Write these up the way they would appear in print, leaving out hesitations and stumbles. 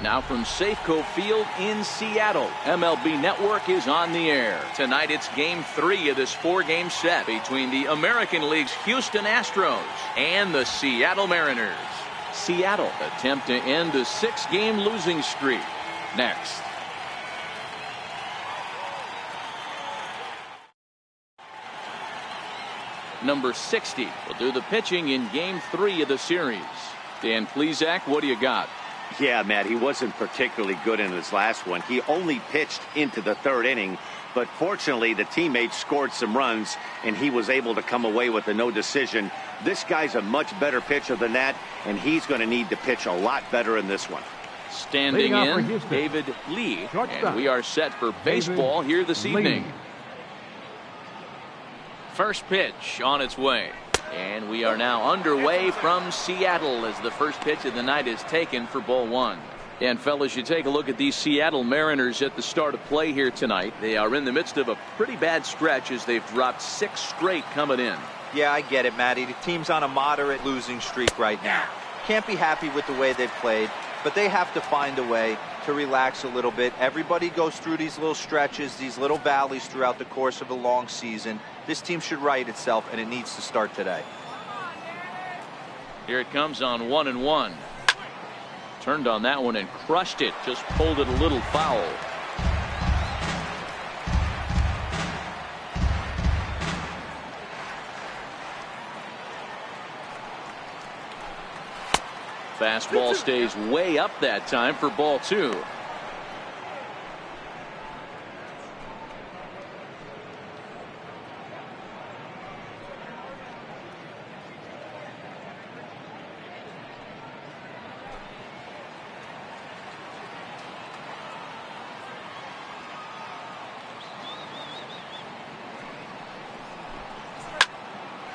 Now from Safeco Field in Seattle, MLB Network is on the air. Tonight it's Game 3 of this 4-game set between the American League's Houston Astros and the Seattle Mariners. Seattle attempt to end a 6-game losing streak. Next. Number 60 will do the pitching in Game 3 of the series. Dan Plesac, what do you got? Yeah, Matt, he wasn't particularly good in his last one. He only pitched into the 3rd inning, but fortunately the teammates scored some runs and he was able to come away with a no decision. This guy's a much better pitcher than that, and he's going to need to pitch a lot better in this one. Standing in, David Lee, and we are set for baseball here this evening. First pitch on its way. And we are now underway from Seattle as the first pitch of the night is taken for ball 1. And fellas, you take a look at these Seattle Mariners at the start of play here tonight. They are in the midst of a pretty bad stretch as they've dropped 6 straight coming in. Yeah, I get it, Matty. The team's on a moderate losing streak right now. Can't be happy with the way they've played, but they have to find a way to relax a little bit. Everybody goes through these little stretches, these little valleys throughout the course of a long season. This team should right itself, and it needs to start today. Here it comes on 1-1. Turned on that one and crushed it. Just pulled it a little foul. Fastball stays way up that time for ball 2.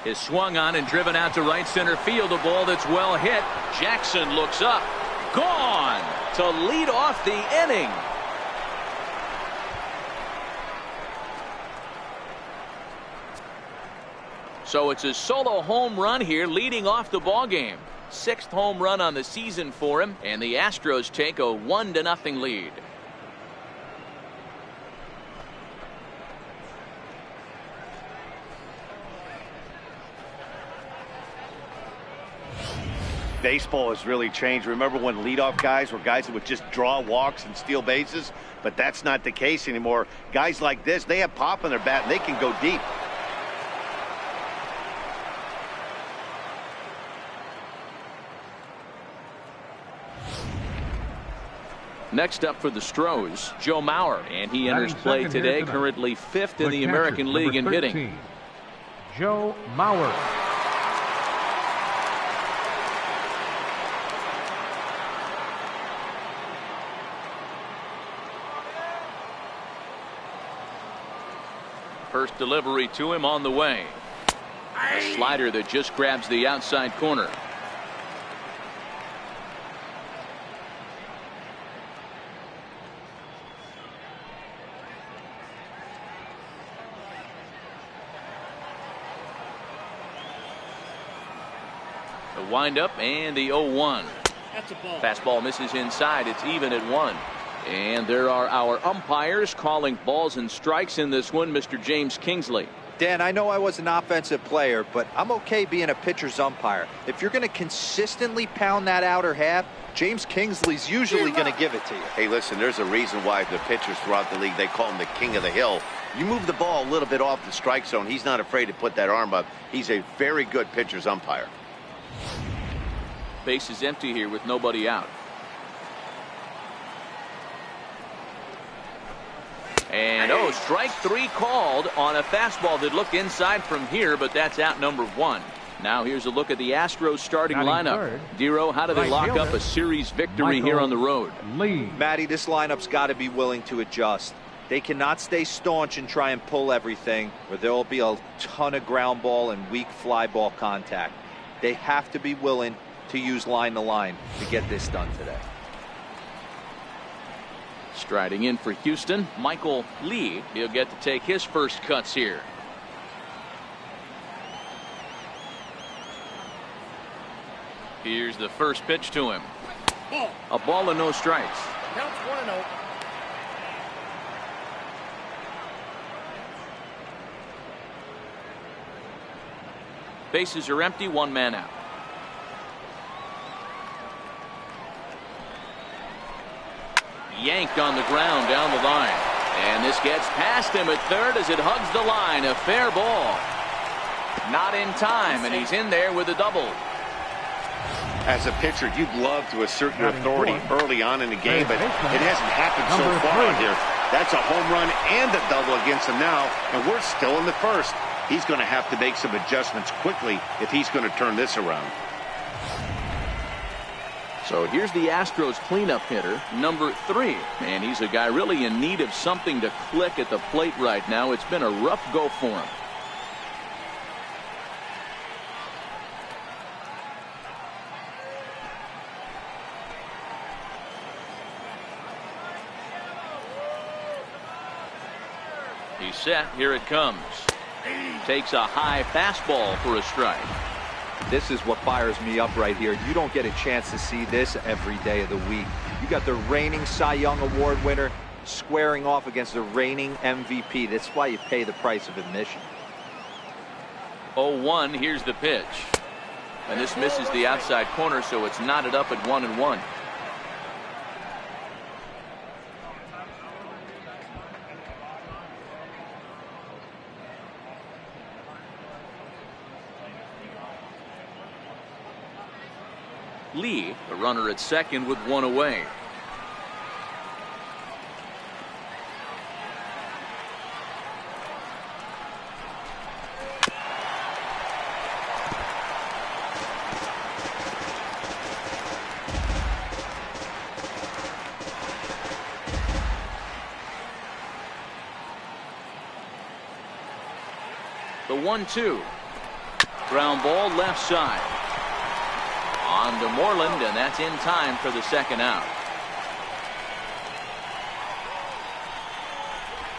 Is swung on and driven out to right center field. A ball that's well hit. Jackson looks up. Gone to lead off the inning. So it's a solo home run here leading off the ball game. 6th home run on the season for him, and the Astros take a 1-0 lead. Baseball has really changed. Remember when leadoff guys were guys that would just draw walks and steal bases? But that's not the case anymore. Guys like this, they have pop in their bat and they can go deep. Next up for the Astros, Joe Mauer, and he enters play today, currently 5th in the American League in hitting. Joe Mauer. First delivery to him on the way. A slider that just grabs the outside corner. The windup and the 0-1. That's a ball. Fastball misses inside. It's even at 1. And there are our umpires calling balls and strikes in this one, Mr. James Kingsley. Dan, I know I was an offensive player, but I'm okay being a pitcher's umpire. If you're going to consistently pound that outer half, James Kingsley's usually going to give it to you. Hey, listen, there's a reason why the pitchers throughout the league, they call him the king of the hill. You move the ball a little bit off the strike zone, he's not afraid to put that arm up. He's a very good pitcher's umpire. Base is empty here with nobody out. And strike 3 called on a fastball that looked inside from here, but that's out number 1. Now here's a look at the Astros starting lineup. Dero, how do they lock up a series victory here on the road? Matty, this lineup's got to be willing to adjust. They cannot stay staunch and try and pull everything, or there will be a ton of ground ball and weak fly ball contact. They have to be willing to use line to line to get this done today. Striding in for Houston, Michael Lee. He'll get to take his first cuts here. Here's the first pitch to him. A ball and no strikes. Counts 1-0. Bases are empty, one man out. Yanked on the ground down the line. And this gets past him at third as it hugs the line. A fair ball. Not in time, and he's in there with a double. As a pitcher, you'd love to assert your authority early on in the game, but it hasn't happened so far here. That's a home run and a double against him now, and we're still in the first. He's going to have to make some adjustments quickly if he's going to turn this around. So here's the Astros cleanup hitter, number 3. And he's a guy really in need of something to click at the plate right now. It's been a rough go for him. He's set. Here it comes. Takes a high fastball for a strike. This is what fires me up right here. You don't get a chance to see this every day of the week. You got the reigning Cy Young Award winner squaring off against the reigning MVP. That's why you pay the price of admission. 0-1. Here's the pitch. And this misses the outside corner, so it's knotted up at 1-1. Lee, the runner at second with one away. The 1-2. Ground ball left side. On to Moreland, and that's in time for the second out.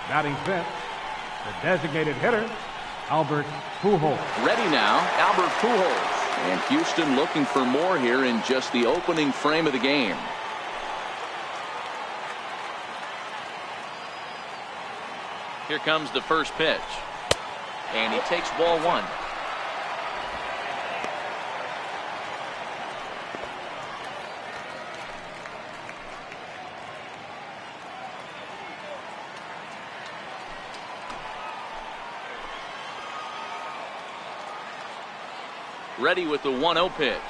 Batting fifth, the designated hitter, Albert Pujols. Ready now, Albert Pujols. And Houston looking for more here in just the opening frame of the game. Here comes the first pitch. And he takes ball one. Ready with the 1-0 pitch.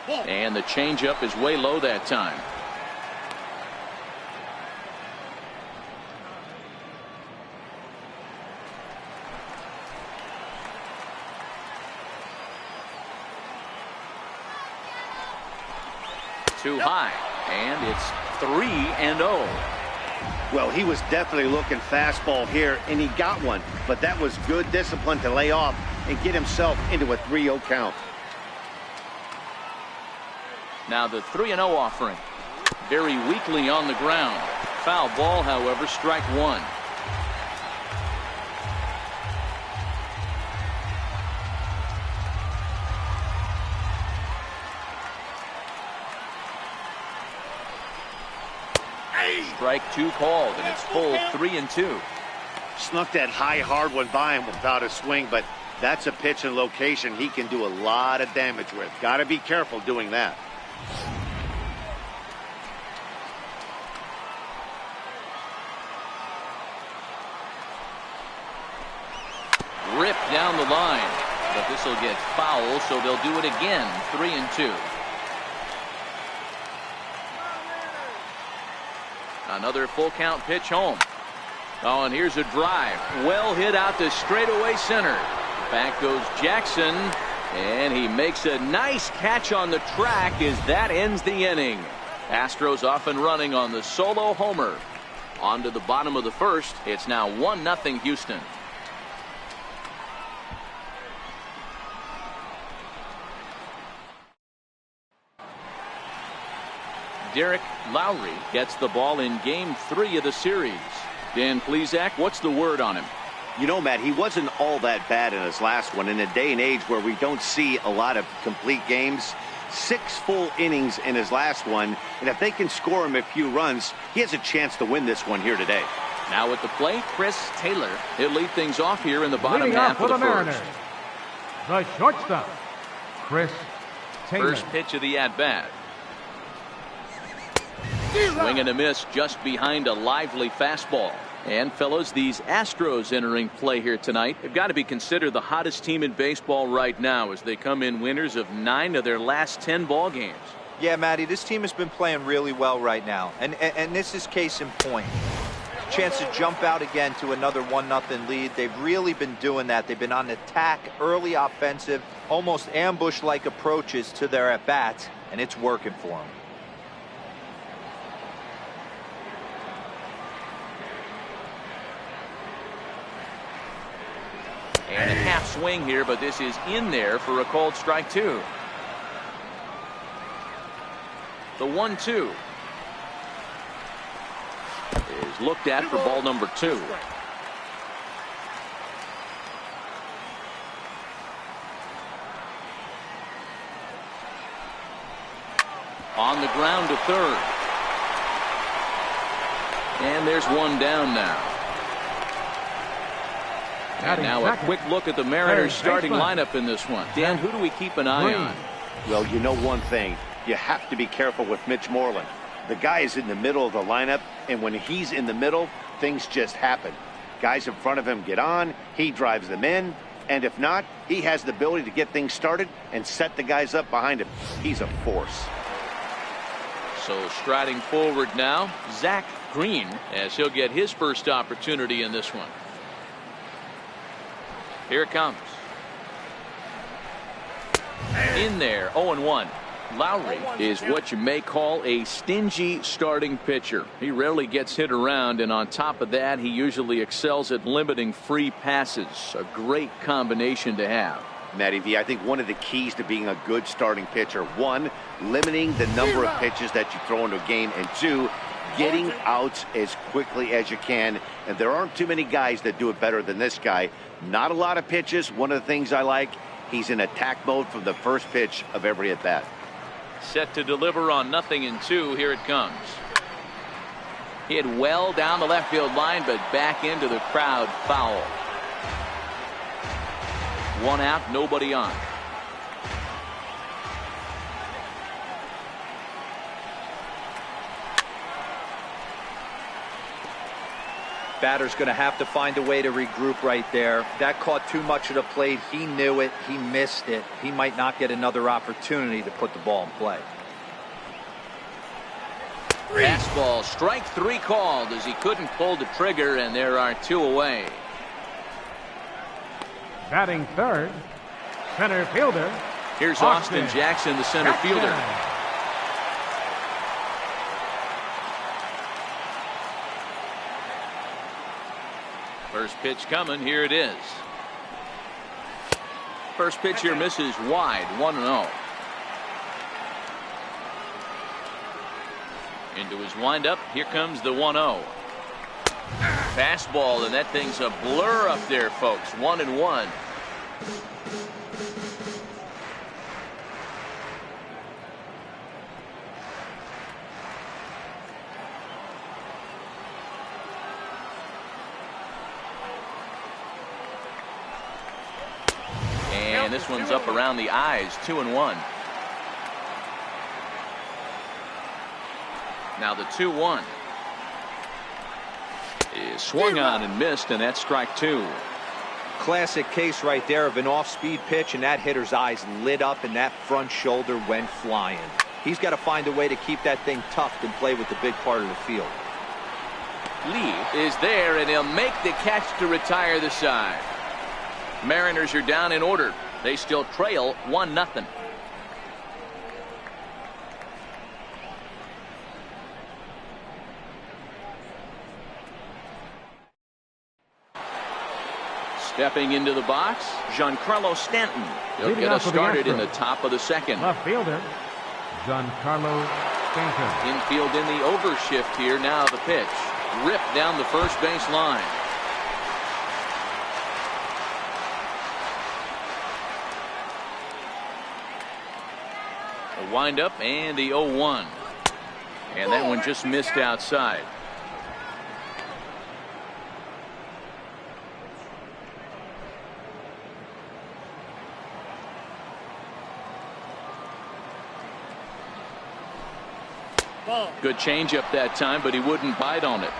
And the changeup is way low that time. Too high. And it's 3-0. Well, he was definitely looking fastball here, and he got one. But that was good discipline to lay off and get himself into a 3-0 count. Now the 3-0 offering. Very weakly on the ground. Foul ball, however, strike one. Strike two called, and it's full 3-2. Snuck that high hard one by him without a swing, but that's a pitch and location he can do a lot of damage with. Got to be careful doing that. Ripped down the line, but this will get foul, so they'll do it again. 3-2. Another full count pitch home. Oh, and here's a drive. Well hit out to straightaway center. Back goes Jackson, and he makes a nice catch on the track as that ends the inning. Astros off and running on the solo homer. On to the bottom of the first. It's now 1-0 Houston. Derek Lowry gets the ball in game 3 of the series. Dan Plesac, what's the word on him? You know, Matt, he wasn't all that bad in his last one. In a day and age where we don't see a lot of complete games, 6 full innings in his last one, and if they can score him a few runs, he has a chance to win this one here today. Now at the plate, Chris Taylor. He'll lead things off here in the bottom Leading half off for of the the first. Mariners, the shortstop, Chris Taylor. First pitch of the at-bat. Swing and a miss just behind a lively fastball. And fellows, these Astros entering play here tonight have got to be considered the hottest team in baseball right now as they come in winners of 9 of their last 10 ball games. Yeah, Matty, this team has been playing really well right now, and this is case in point. Chance to jump out again to another 1-0 lead. They've really been doing that. They've been on attack, early offensive, almost ambush-like approaches to their at-bats, and it's working for them. And a half swing here, but this is in there for a called strike 2. The 1-2 is looked at for ball number 2. On the ground to third. And there's one down now. And now a quick look at the Mariners starting lineup in this one. Dan, who do we keep an eye on? Well, you know one thing. You have to be careful with Mitch Moreland. The guy is in the middle of the lineup, and when he's in the middle, things just happen. Guys in front of him get on, he drives them in, and if not, he has the ability to get things started and set the guys up behind him. He's a force. So striding forward now, Zach Green, as he'll get his first opportunity in this one. Here it comes. In there, 0-1. Lowry is what you may call a stingy starting pitcher. He rarely gets hit around, and on top of that, he usually excels at limiting free passes. A great combination to have. Matty V, I think one of the keys to being a good starting pitcher, 1, limiting the number of pitches that you throw into a game, and 2, getting outs as quickly as you can. And there aren't too many guys that do it better than this guy. Not a lot of pitches. One of the things I like, he's in attack mode from the first pitch of every at bat. Set to deliver on 0-2. Here it comes. Hit well down the left field line, but back into the crowd, foul. 1 out, nobody on. Batter's going to have to find a way to regroup right there. That caught too much of the plate. He knew it. He missed it. He might not get another opportunity to put the ball in play. Fastball, strike 3 called as he couldn't pull the trigger, and there are 2 away. Batting third, center fielder. Here's Austin Jackson, the center fielder. First pitch coming. Here it is. First pitch here misses wide. 1-0. Into his windup. Here comes the 1-0. Fastball, and that thing's a blur up there, folks. 1-1. And this one's up around the eyes. 2-1. Now the 2-1 is swung on and missed, and that's strike 2. Classic case right there of an off-speed pitch, and that hitter's eyes lit up and that front shoulder went flying. He's got to find a way to keep that thing tucked and play with the big part of the field. Lee is there, and he'll make the catch to retire the side. Mariners are down in order. They still trail 1-0. Stepping into the box, Giancarlo Stanton. He'll get us started in the top of the second. Left fielder, Giancarlo Stanton. Infield in the overshift here. Now the pitch. Ripped down the first base line. windup and the 0-1. And that one just missed outside. Good changeup that time, but he wouldn't bite on it.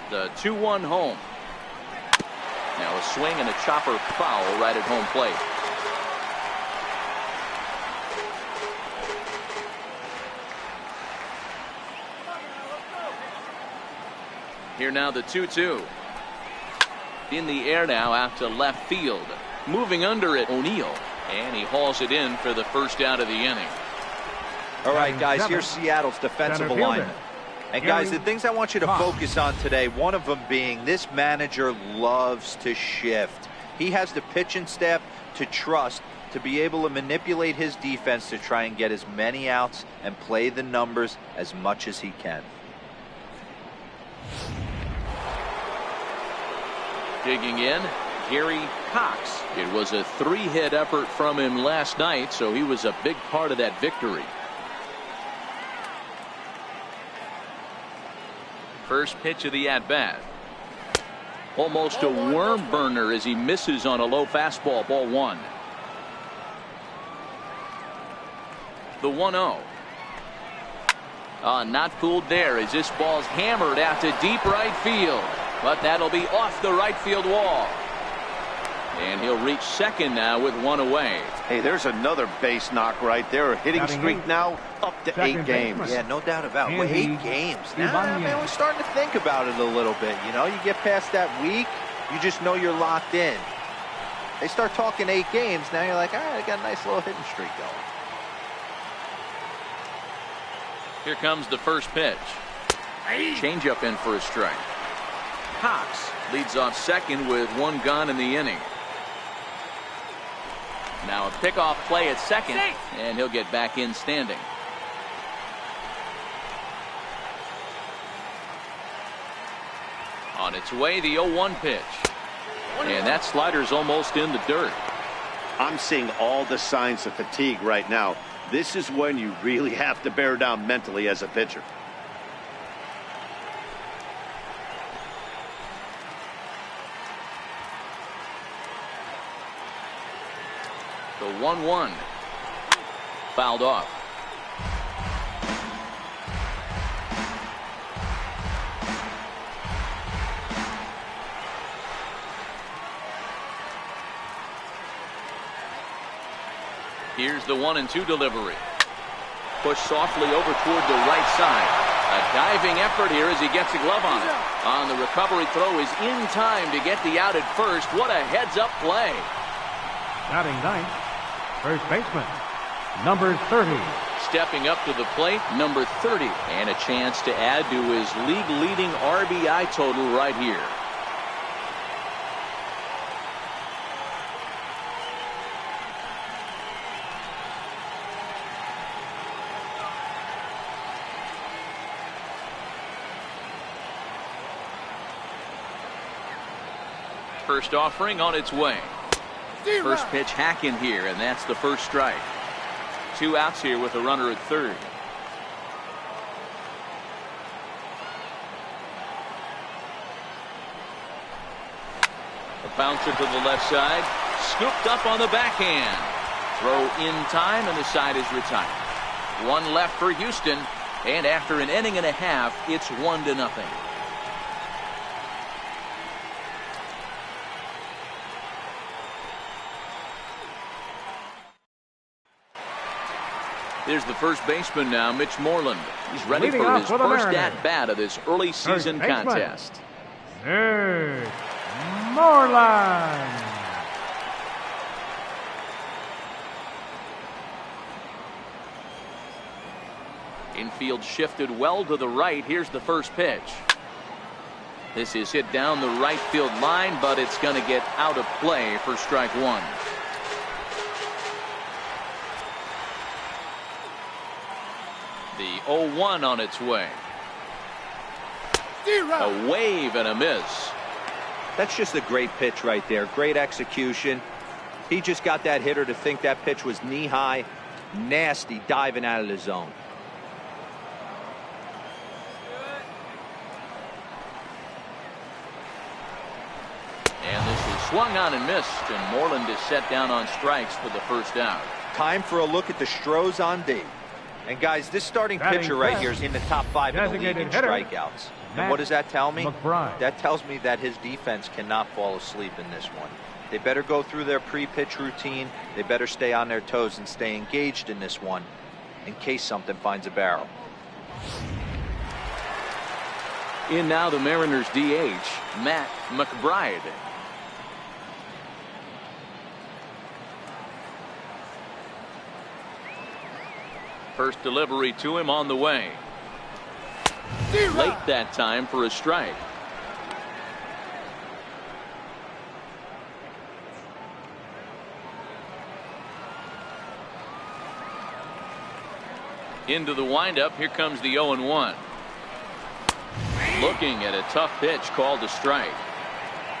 The 2-1 home. Now a swing and a chopper foul right at home plate. Here now the 2-2. In the air now out to left field. Moving under it, O'Neill. And he hauls it in for the first out of the inning. All right, guys, here's Seattle's defensive alignment. And guys, the things I want you to focus on today, one of them being this manager loves to shift. He has the pitching staff to trust to be able to manipulate his defense to try and get as many outs and play the numbers as much as he can. Digging in, Gary Cox. It was a 3-hit effort from him last night, so he was a big part of that victory. First pitch of the at-bat. Almost a worm burner as he misses on a low fastball. Ball 1. The 1-0. Not fooled there as this ball's hammered out to deep right field. But that'll be off the right field wall. And he'll reach second now with one away. Hey, there's another base knock right there. A hitting streak now up to 8 games. Yeah, no doubt about it. Well, 8 games. Now, man, we're starting to think about it a little bit. You know, you get past that week, you just know you're locked in. They start talking 8 games, now you're like, all right, I got a nice little hitting streak going. Here comes the first pitch. Changeup in for a strike. Cox leads off second with 1 gone in the inning. Now a pickoff play at second, and he'll get back in standing. On its way, the 0-1 pitch. And that slider's almost in the dirt. I'm seeing all the signs of fatigue right now. This is when you really have to bear down mentally as a pitcher. The 1-1 fouled off. Here's the 1-2 delivery. Push softly over toward the right side. A diving effort here as he gets a glove on it. On the recovery throw is in time to get the out at first. What a heads-up play. Batting ninth, first baseman, number 30. Stepping up to the plate, number 30. And a chance to add to his league-leading RBI total right here. First offering on its way. First pitch hack in here, and that's the first strike. 2 outs here with a runner at third. A bouncer to the left side. Scooped up on the backhand. Throw in time, and the side is retired. 1 left for Houston, and after an inning and a half, it's 1-0. Here's the first baseman now, Mitch Moreland. He's ready for his first at-bat of this early season contest. Mitch Moreland. Infield shifted well to the right. Here's the first pitch. This is hit down the right field line, but it's going to get out of play for strike 1. The 0-1 on its way. A wave and a miss. That's just a great pitch right there. Great execution. He just got that hitter to think that pitch was knee-high. Nasty diving out of the zone. And this is swung on and missed, and Moreland is set down on strikes for the first out. Time for a look at the Astros on D. And guys, this starting pitcher right here is in the top 5 in the league in strikeouts. And what does that tell me? That tells me that his defense cannot fall asleep in this one. They better go through their pre-pitch routine. They better stay on their toes and stay engaged in this one in case something finds a barrel. In now the Mariners DH, Matt McBride. First delivery to him on the way. Late that time for a strike. Into the windup. Here comes the 0-1. Looking at a tough pitch called a strike.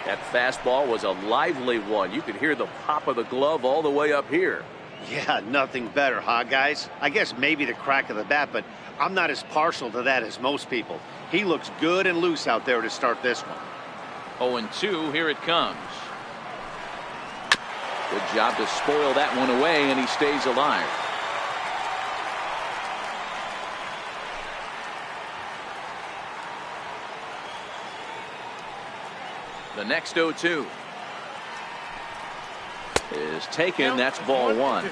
That fastball was a lively one. You could hear the pop of the glove all the way up here. Yeah, nothing better, huh, guys? I guess maybe the crack of the bat, but I'm not as partial to that as most people. He looks good and loose out there to start this one. 0-2, here it comes. Good job to spoil that one away, and he stays alive. The next 0-2 is taken. That's ball one.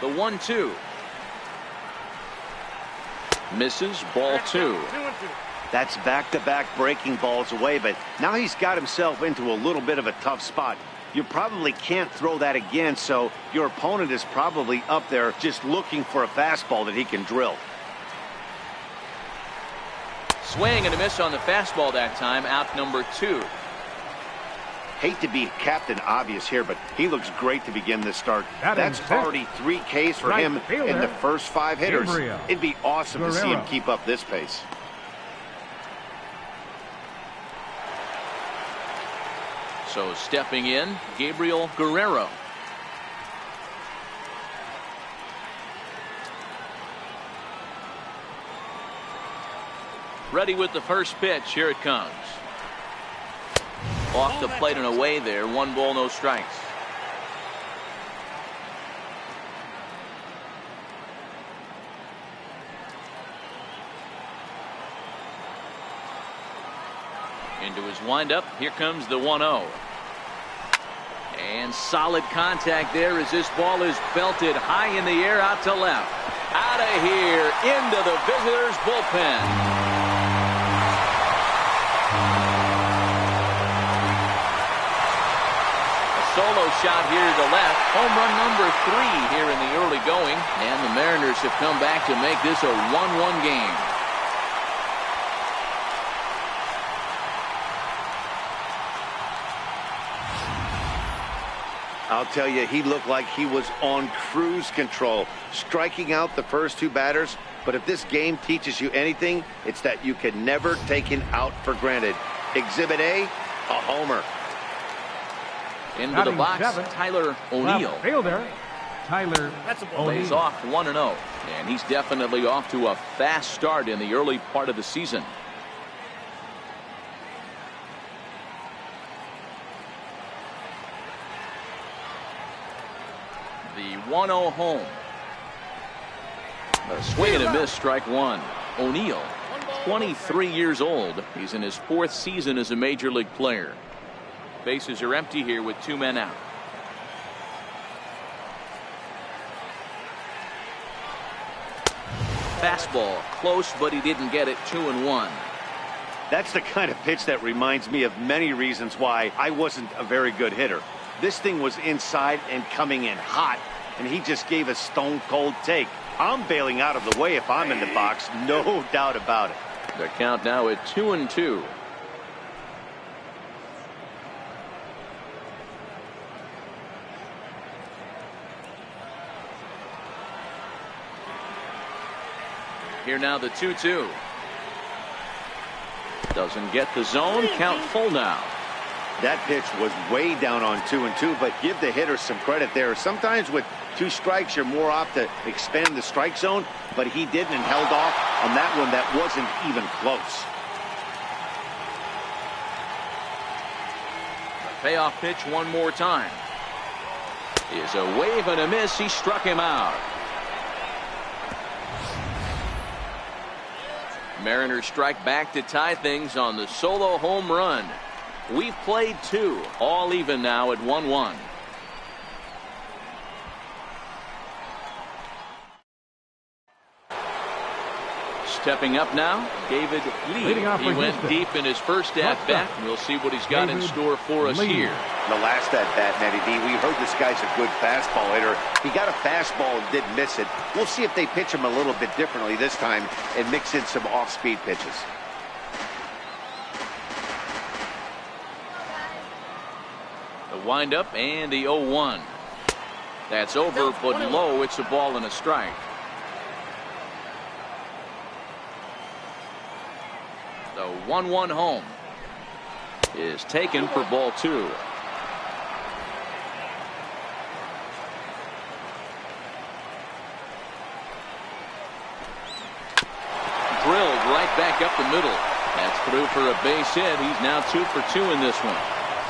The 1-2 misses, ball two. That's back-to-back breaking balls away, but now he's got himself into a little bit of a tough spot. You probably can't throw that again, so your opponent is probably up there just looking for a fastball that he can drill. Swing and a miss on the fastball that time. Out number 2. Hate to be Captain Obvious here, but he looks great to begin this start. That's already 3 Ks for him in the first 5 hitters. It'd be awesome to see him keep up this pace. So stepping in, Gabriel Guerrero. Ready with the first pitch. Here it comes. Off the plate and away there. 1 ball, no strikes. Into his windup. Here comes the 1-0. And solid contact there as this ball is belted high in the air out to left. Out of here into the visitors' bullpen. Solo shot here to left. Home run number 3 here in the early going. And the Mariners have come back to make this a 1-1 game. I'll tell you, he looked like he was on cruise control, striking out the first 2 batters. But if this game teaches you anything, it's that you can never take an out for granted. Exhibit A, a homer. Into the box, Tyler O'Neill. Fielder, Tyler Lays off 1-0. And he's definitely off to a fast start in the early part of the season. The 1-0 home. A swing and a miss, strike 1. O'Neill, 23 years old. He's in his 4th season as a major league player. Bases are empty here with 2 men out. Fastball close, but he didn't get it. 2-1. That's the kind of pitch that reminds me of many reasons why I wasn't a very good hitter. This thing was inside and coming in hot, and he just gave a stone cold take. I'm bailing out of the way if I'm in the box, no doubt about it. The count now at 2-2. Here now the 2-2. Doesn't get the zone. Count full now. That pitch was way down on 2-2, but give the hitter some credit there. Sometimes with 2 strikes, you're more apt to expand the strike zone, but he didn't and held off on that one that wasn't even close. The payoff pitch one more time. Is a wave and a miss. He struck him out. Mariners strike back to tie things on the solo home run. We've played 2, all even now at 1-1. Stepping up now, David Lee. He went deep in his first at-bat. We'll see what he's got in store for us here. The last at-bat, Matty D, we heard this guy's a good fastball hitter. He got a fastball and didn't miss it. We'll see if they pitch him a little bit differently this time and mix in some off-speed pitches. The windup and the 0-1. That's over, but low. It's a ball and a strike. The 1-1 home is taken for ball 2. Drilled right back up the middle. That's through for a base hit. He's now 2 for 2 in this one.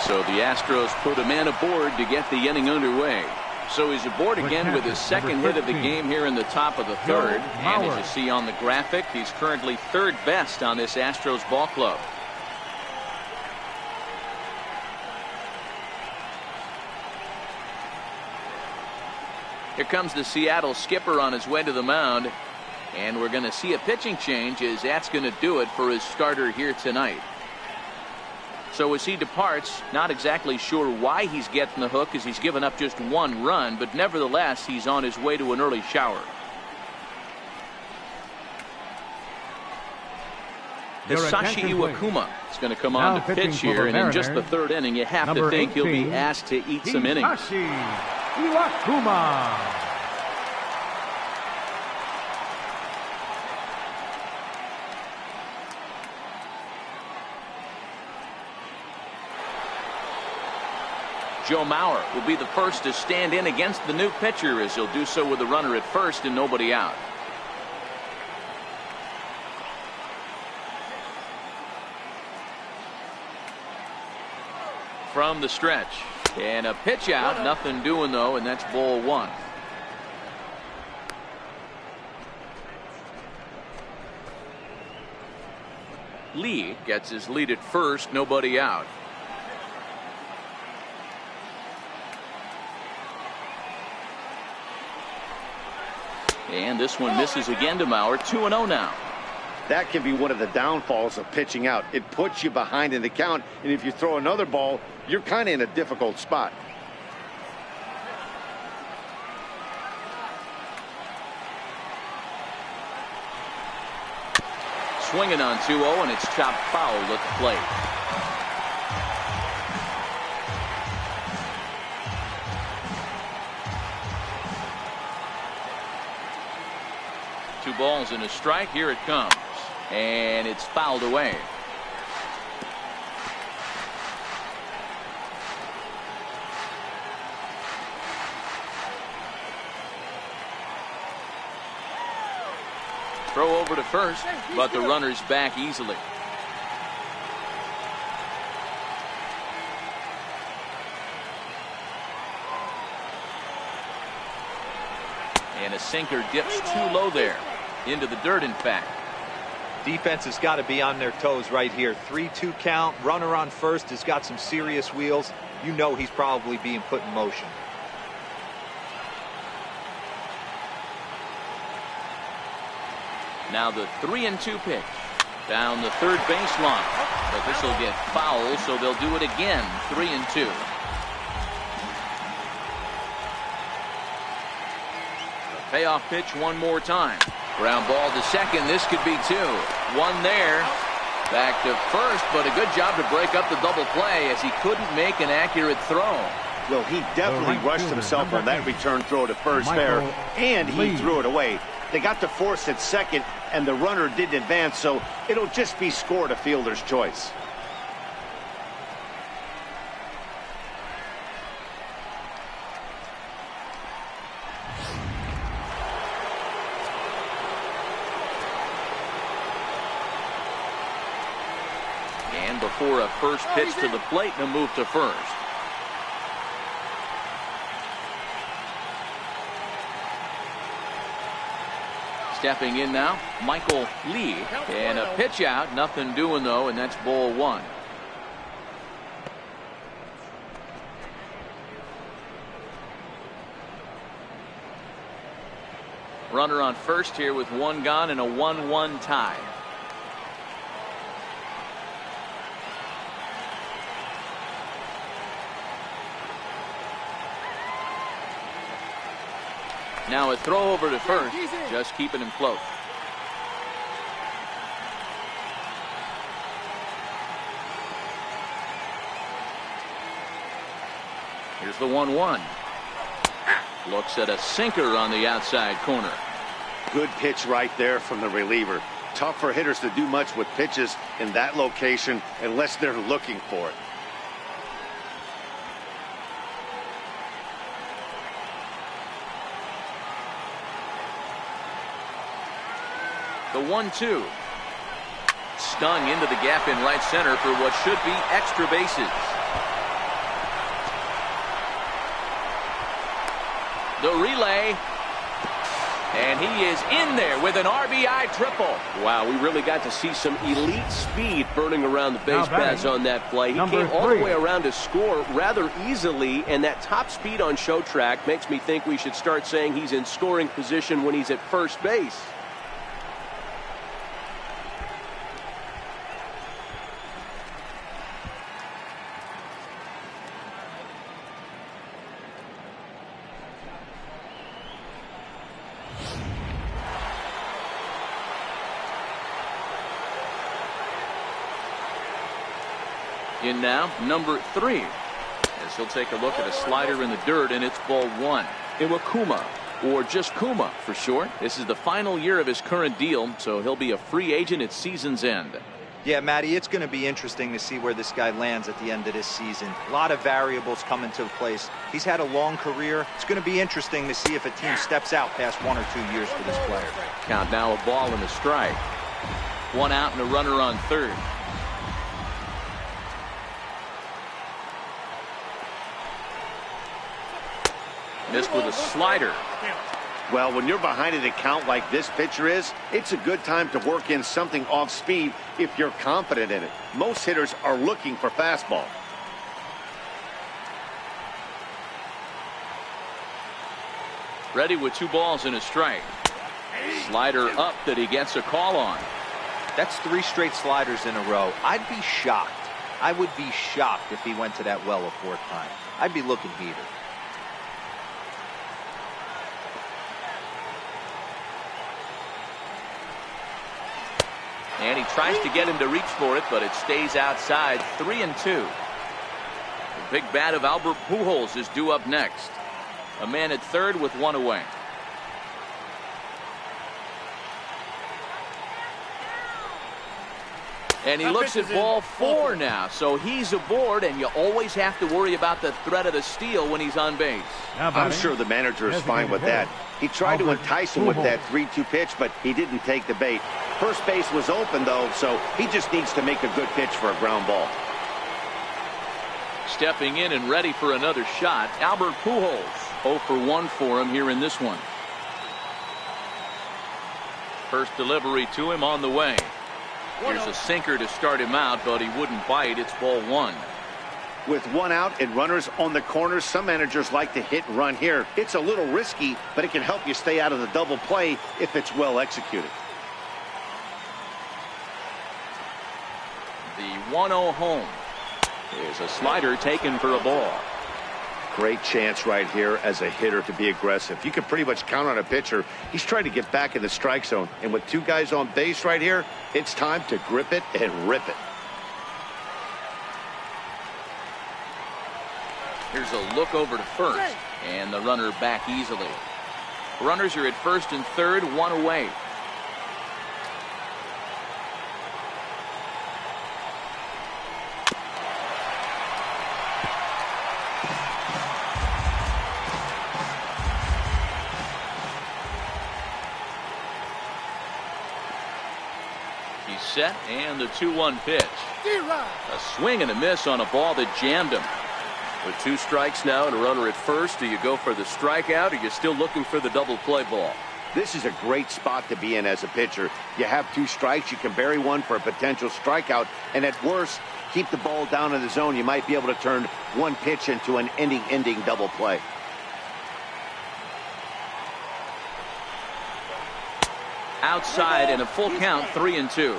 So the Astros put a man aboard to get the inning underway. So he's aboard again with his second hit of the game here in the top of the 3rd. And as you see on the graphic, he's currently 3rd best on this Astros ball club. Here comes the Seattle skipper on his way to the mound. And we're going to see a pitching change, as that's going to do it for his starter here tonight. So as he departs, not exactly sure why he's getting the hook, as he's given up just 1 run, but nevertheless he's on his way to an early shower. Hisashi Iwakuma is going to come on to pitch here, and in just the 3rd inning you have to think he'll be asked to eat some innings. Hisashi Iwakuma. Joe Mauer will be the first to stand in against the new pitcher, as he'll do so with a runner at first and nobody out. From the stretch, and a pitch out, nothing doing though, and that's ball 1. Lee gets his lead at first, nobody out. And this one misses again to Mauer. 2-0 now. That can be one of the downfalls of pitching out. It puts you behind in the count, and if you throw another ball, you're kind of in a difficult spot. Swinging on 2-0, and it's chopped foul at the plate. Two balls and a strike. Here it comes, and it's fouled away. Throw over to first, but the runner's back easily. And a sinker dips too low there. Into the dirt, in fact. Defense has got to be on their toes right here. 3-2 count. Runner on first has got some serious wheels. You know he's probably being put in motion. Now the 3-2 pitch. Down the third baseline. But this will get foul, so they'll do it again. 3-2. Payoff pitch one more time. Ground ball to second. This could be 2. 1 there. Back to first, but a good job to break up the double play, as he couldn't make an accurate throw. Well, he definitely rushed himself on that return throw to first there, and he threw it away. They got to force at second, and the runner didn't advance, so it'll just be scored a fielder's choice. And before a first pitch to the plate and a move to first. Stepping in now, Michael Lee, and a pitch out, nothing doing though, and that's ball one. Runner on first here with one gone and a 1-1 tie. Now a throw over to first, just keeping him close. Here's the 1-1. Looks at a sinker on the outside corner. Good pitch right there from the reliever. Tough for hitters to do much with pitches in that location unless they're looking for it. The 1-2. Stung into the gap in right center for what should be extra bases. The relay. And he is in there with an RBI triple. Wow, we really got to see some elite speed burning around the base paths on that play. He came all the way around to score rather easily, and that top speed on show track makes me think we should start saying he's in scoring position when he's at first base. In now, number 3. As he'll take a look at a slider in the dirt, and it's ball one. Iwakuma, or just Kuma for short. This is the final year of his current deal, so he'll be a free agent at season's end. Yeah, Matty, it's going to be interesting to see where this guy lands at the end of this season. A lot of variables come into place. He's had a long career. It's going to be interesting to see if a team steps out past 1 or 2 years for this player. Count now, a ball and a strike. One out and a runner on third. Missed with a slider. Well, when you're behind an account like this pitcher is, it's a good time to work in something off speed if you're confident in it. Most hitters are looking for fastball. Ready with 2 balls and a strike. Slider up that he gets a call on. That's 3 straight sliders in a row. I'd be shocked. I would be shocked if he went to that well a 4th time. I'd be looking heated. And he tries to get him to reach for it, but it stays outside. 3-2. The big bat of Albert Pujols is due up next. A man at third with 1 away. And he looks at ball 4 now, so he's aboard, and you always have to worry about the threat of the steal when he's on base. I'm sure the manager is fine with that. He tried to entice him with that 3-2 pitch, but he didn't take the bait. First base was open, though, so he just needs to make a good pitch for a ground ball. Stepping in and ready for another shot, Albert Pujols. 0 for 1 for him here in this one. First delivery to him on the way. Here's a sinker to start him out, but he wouldn't bite. It's ball 1. With 1 out and runners on the corners, some managers like to hit and run here. It's a little risky, but it can help you stay out of the double play if it's well executed. The 1-0 home. There's a slider taken for a ball. Great chance right here as a hitter to be aggressive. You can pretty much count on a pitcher. He's trying to get back in the strike zone. And with 2 guys on base right here, it's time to grip it and rip it. Here's a look over to first. And the runner back easily. Runners are at first and third, 1 away. He's set, and the 2-1 pitch. A swing and a miss on a ball that jammed him. With 2 strikes now and a runner at first, do you go for the strikeout, or are you still looking for the double play ball? This is a great spot to be in as a pitcher. You have 2 strikes, you can bury one for a potential strikeout, and at worst, keep the ball down in the zone. You might be able to turn one pitch into an inning-ending double play. Outside and a full count, 3-2.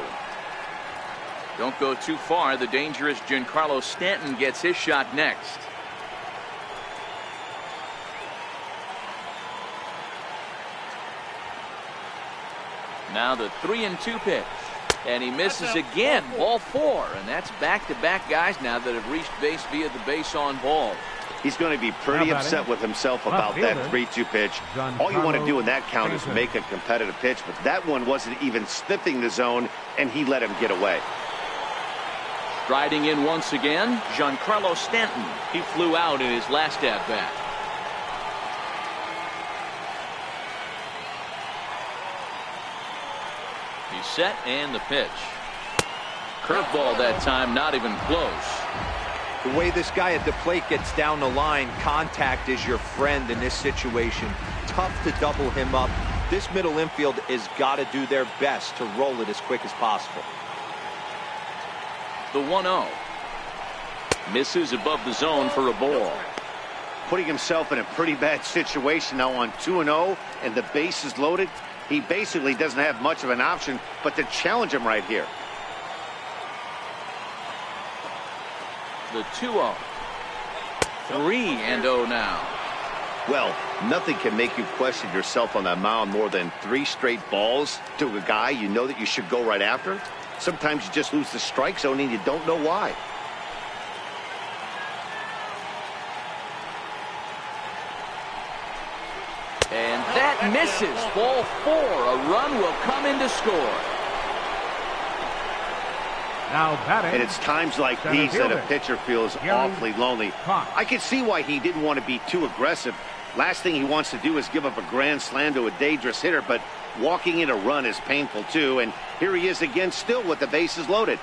Don't go too far. The dangerous Giancarlo Stanton gets his shot next. Now the 3-2 pitch. And he misses again. Ball 4. And that's back-to-back guys now that have reached base via the base on ball. He's going to be pretty upset with himself about that 3-2 pitch. All you want to do in that count is make a competitive pitch, but that one wasn't even sniffing the zone, and he let him get away. Striding in once again, Giancarlo Stanton. He flew out in his last at-bat. He's set, and the pitch. Curveball that time, not even close. The way this guy at the plate gets down the line, contact is your friend in this situation. Tough to double him up. This middle infield has got to do their best to roll it as quick as possible. The 1-0. Misses above the zone for a ball. Putting himself in a pretty bad situation now on 2-0, and the base is loaded. He basically doesn't have much of an option but to challenge him right here. The 2-0. 3-0 now. Well, nothing can make you question yourself on that mound more than 3 straight balls to a guy you know that you should go right after. Sometimes you just lose the strike zone and you don't know why. And that misses. Ball 4. A run will come in to score. Now batting. And it's times like these that a pitcher feels awfully lonely. I can see why he didn't want to be too aggressive. Last thing he wants to do is give up a grand slam to a dangerous hitter, but walking in a run is painful too. And here he is again, still with the bases loaded.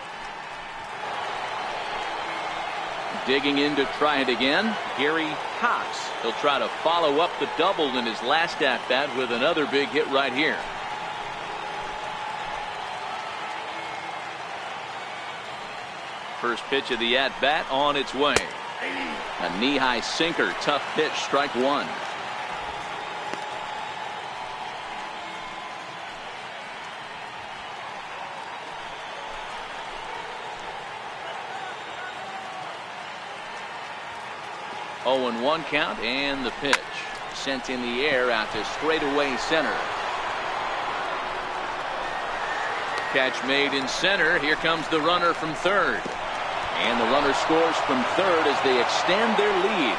Digging in to try it again, Gary Cox. He'll try to follow up the double in his last at-bat with another big hit right here. First pitch of the at-bat on its way. A knee-high sinker, tough pitch, strike 1. Oh, and 1 count, and the pitch. Sent in the air out to straightaway center. Catch made in center. Here comes the runner from third. And the runner scores from third as they extend their lead.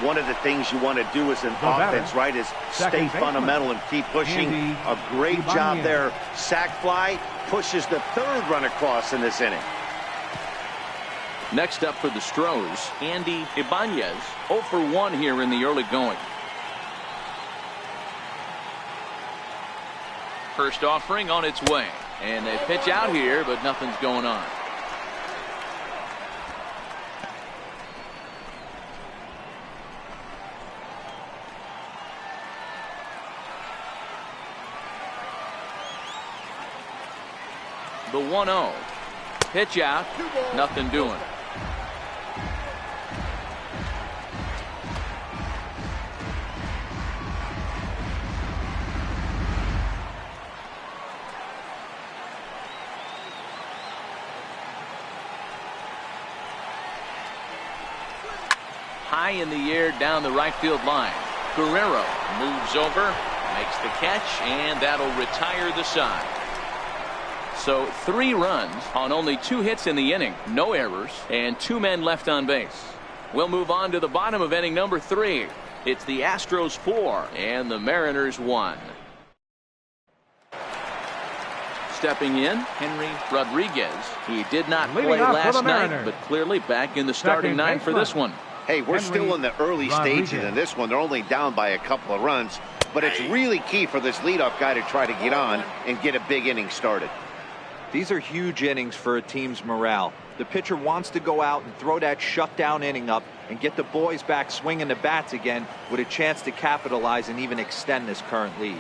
One of the things you want to do as an offense, right, is stay fundamental and keep pushing. A great job there. Sac fly pushes the 3rd run across in this inning. Next up for the Astros, Andy Ibanez, 0 for 1 here in the early going. First offering on its way. And they pitch out here, but nothing's going on. The 1-0. Pitch out. Nothing doing. High in the air down the right field line. Guerrero moves over, makes the catch, and that'll retire the side. So 3 runs on only 2 hits in the inning, no errors, and 2 men left on base. We'll move on to the bottom of inning number 3. It's the Astros 4 and the Mariners 1. Stepping in, Henry Rodriguez. He did not play last night, but clearly back in the starting 9 for this one. Hey, we're still in the early stages in this one. They're only down by a couple of runs. but it's really key for this leadoff guy to try to get on and get a big inning started. These are huge innings for a team's morale. The pitcher wants to go out and throw that shutdown inning up and get the boys back swinging the bats again with a chance to capitalize and even extend this current lead.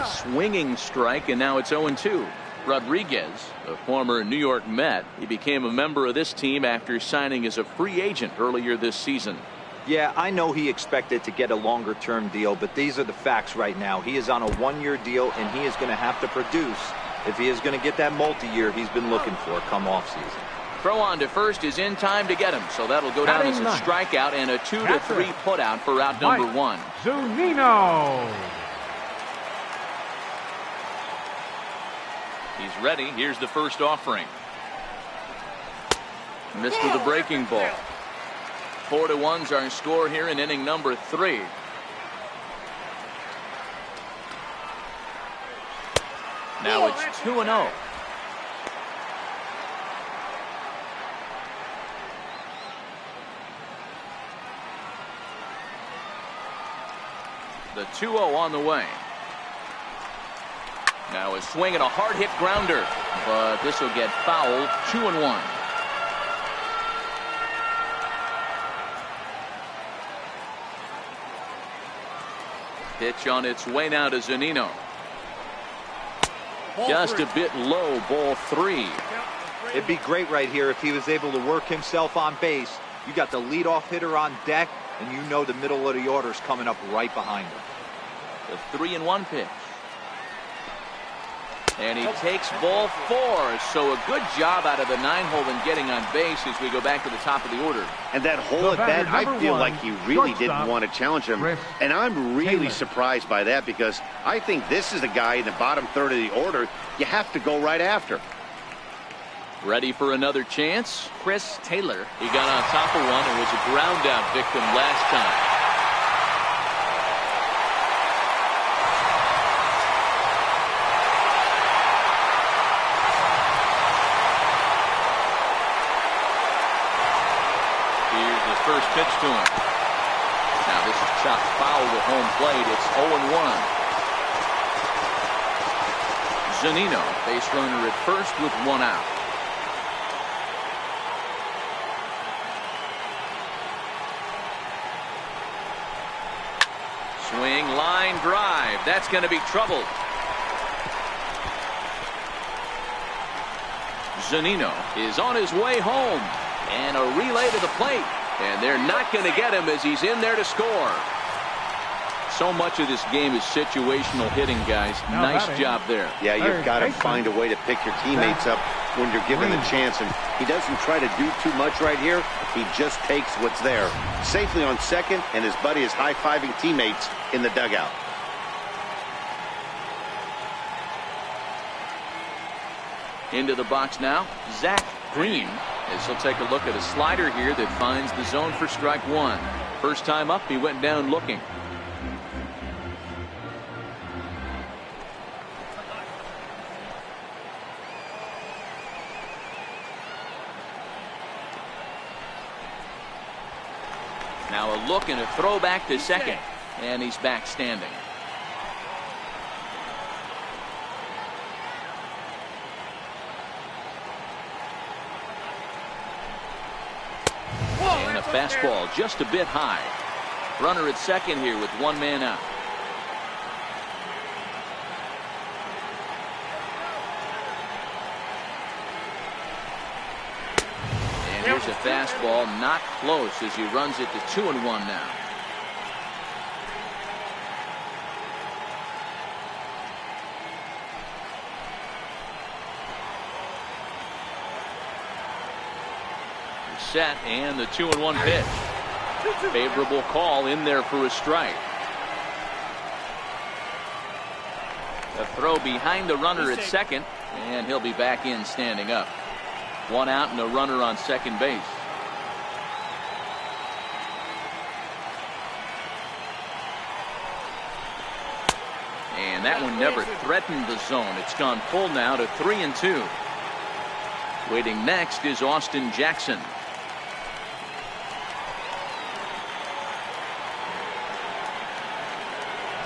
Swinging strike, and now it's 0-2. Rodriguez, a former New York Met, he became a member of this team after signing as a free agent earlier this season. Yeah, I know he expected to get a longer-term deal, but these are the facts right now. He is on a one-year deal, and he is going to have to produce if he is going to get that multi-year he's been looking for come offseason. Throw on to first is in time to get him, so that'll go down as a strikeout and a 2-3 putout for out number 1. Zunino. He's ready. Here's the first offering. Missed with a breaking ball. 4-1's our score here in inning number 3. Now it's 2-0. The 2-0 on the way. Now a swing and a hard hit grounder, but this will get fouled. 2-1. Pitch on its way now to Zunino. Just a bit low, ball 3. It'd be great right here if he was able to work himself on base. You got the leadoff hitter on deck, and you know the middle of the order is coming up right behind him. The 3-1 pitch. And he takes ball 4. So a good job out of the 9-hole in getting on base as we go back to the top of the order. And that hole at bat, I feel like he really didn't want to challenge him. And I'm really surprised by that, because I think this is the guy in the bottom third of the order you have to go right after. Ready for another chance? Chris Taylor. He got on top of one and was a ground out victim last time. First pitch to him. Now this is chopped foul to home plate. It's 0-1. Zunino, base runner at first with 1 out. Swing, line drive. That's going to be trouble. Zunino is on his way home. And a relay to the plate. And they're not going to get him as he's in there to score. So much of this game is situational hitting, guys. Nice job there. Yeah, you've got to find a way to pick your teammates up when you're given the chance. And he doesn't try to do too much right here. He just takes what's there. Safely on second, and his buddy is high-fiving teammates in the dugout. Into the box now, Zach Green, as he'll take a look at a slider here that finds the zone for strike 1. First time up, he went down looking. Now a look and a throw back to second, and he's back standing. Fastball just a bit high. Runner at second here with 1 man out. And here's a fastball not close as he runs it to 2-1 now. Set and the 2-1 pitch. Favorable call in there for a strike. A throw behind the runner at second, and he'll be back in standing up. 1 out and a runner on second base. And that one never threatened the zone. It's gone full now to 3-2. Waiting next is Austin Jackson.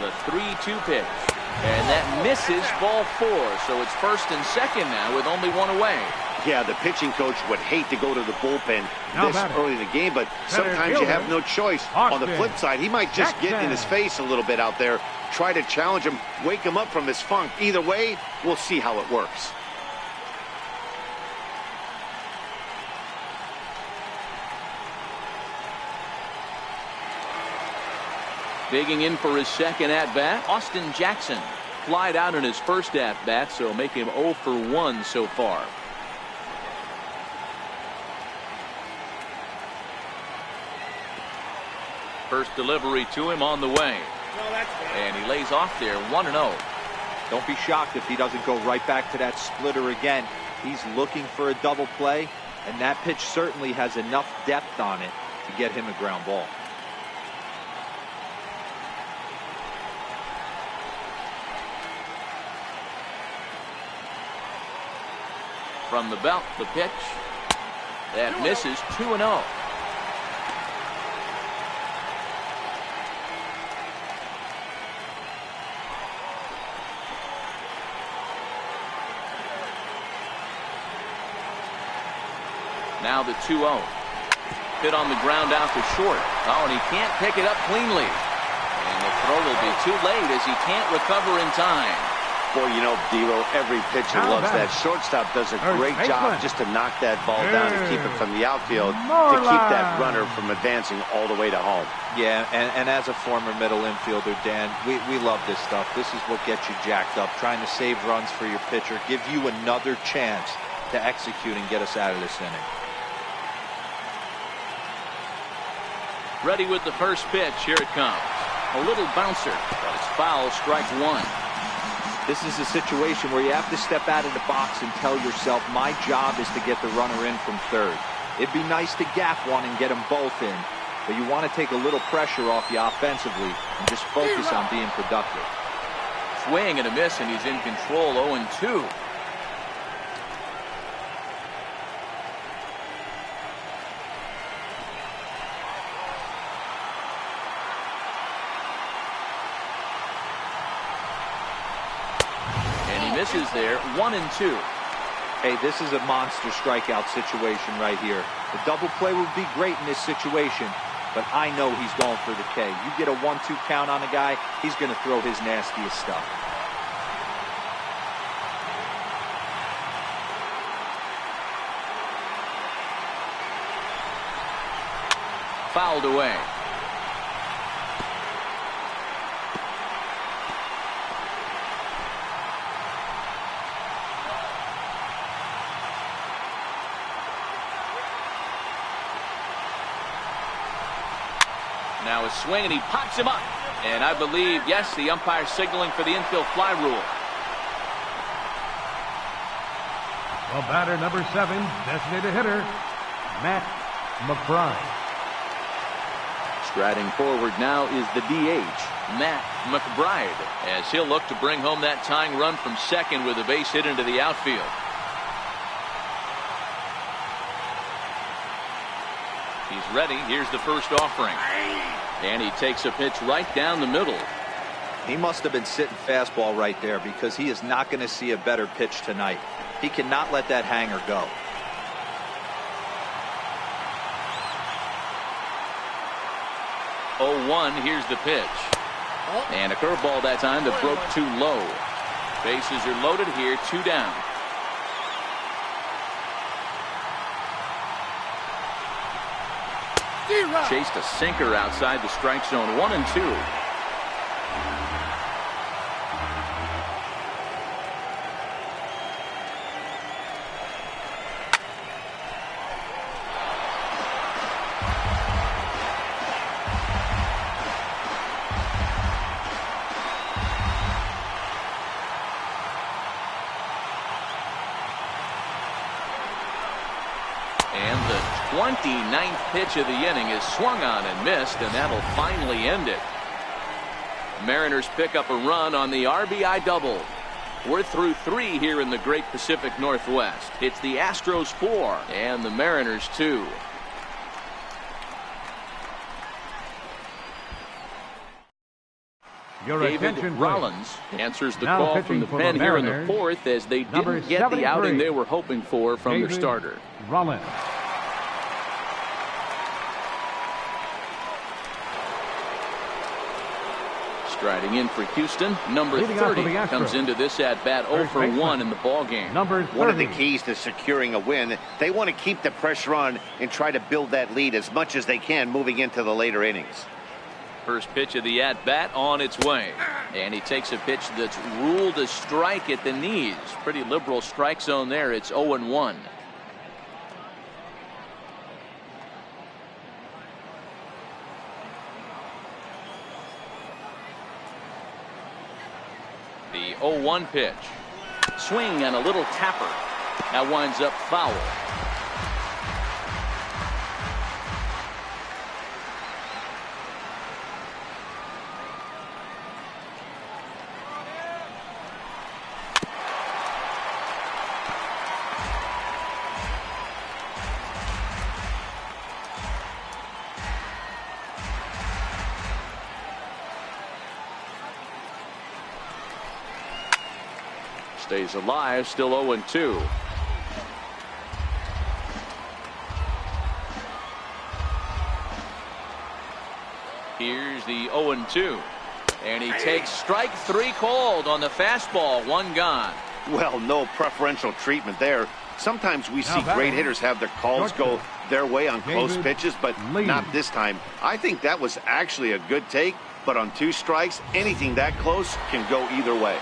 The 3-2 pitch. And that misses ball 4. So it's first and second now with only one away. Yeah, the pitching coach would hate to go to the bullpen this early in the game, but sometimes you have no choice. On the flip side, he might just get in his face a little bit out there, try to challenge him, wake him up from his funk. Either way, we'll see how it works. Digging in for his second at-bat, Austin Jackson. Flied out in his first at-bat, so make him 0 for 1 so far. First delivery to him on the way. And he lays off there 1-0. Don't be shocked if he doesn't go right back to that splitter again. He's looking for a double play, and that pitch certainly has enough depth on it to get him a ground ball. From the belt, the pitch. That misses 2-0. Now the 2-0. Hit on the ground out to short. Oh, and he can't pick it up cleanly. And the throw will be too late as he can't recover in time. Boy, you know, Dero, every pitcher loves that. Shortstop does a great job just to knock that ball down and keep it from the outfield to keep that runner from advancing all the way to home. Yeah, and as a former middle infielder, Dan, we love this stuff. This is what gets you jacked up, trying to save runs for your pitcher, give you another chance to execute and get us out of this inning. Ready with the first pitch. Here it comes. A little bouncer, but it's foul, strike 1. This is a situation where you have to step out of the box and tell yourself, my job is to get the runner in from third. It'd be nice to gap one and get them both in, but you want to take a little pressure off you offensively and just focus on being productive. Swing and a miss, and he's in control. 0-2. Misses there. 1-2. Hey, this is a monster strikeout situation right here. A double play would be great in this situation, but I know he's going for the K. You get a 1-2 count on a guy, he's going to throw his nastiest stuff. Fouled away. Now a swing, and he pops him up. And I believe, yes, the umpire signaling for the infield fly rule. Well, batter number 7, designated hitter, Matt McBride. Striding forward now is the DH, Matt McBride, as he'll look to bring home that tying run from second with a base hit into the outfield. He's ready. Here's the first offering. And he takes a pitch right down the middle. He must have been sitting fastball right there, because he is not going to see a better pitch tonight. He cannot let that hanger go. Oh, 1. Here's the pitch. And a curveball that time that broke too low. Bases are loaded here. 2 down. Chased a sinker outside the strike zone. 1-2. And the 29th pitch of the inning is swung on and missed, and that'll finally end it. Mariners pick up a run on the RBI double. We're through 3 here in the Great Pacific Northwest. It's the Astros 4 and the Mariners 2. David attention, Rollins answers the now call from the pitching for pen the here in the Mariners, fourth as they number didn't get the outing 73, they were hoping for from their David starter. Rollins. Striding in for Houston, number Leading off for 30 the Astros, comes into this at-bat 0 for 1 in the ball game. Number 30. One of the keys to securing a win, they want to keep the pressure on and try to build that lead as much as they can moving into the later innings. First pitch of the at-bat on its way. And he takes a pitch that's ruled a strike at the knees. Pretty liberal strike zone there. It's 0-1. The 0-1 pitch. Swing and a little tapper. That winds up foul. Stays alive, still 0-2. Here's the 0-2. And he takes strike 3 called on the fastball. 1 gone. Well, no preferential treatment there. Sometimes we see great hitters have their calls go their way on close pitches, but not this time. I think that was actually a good take, but on 2 strikes, anything that close can go either way.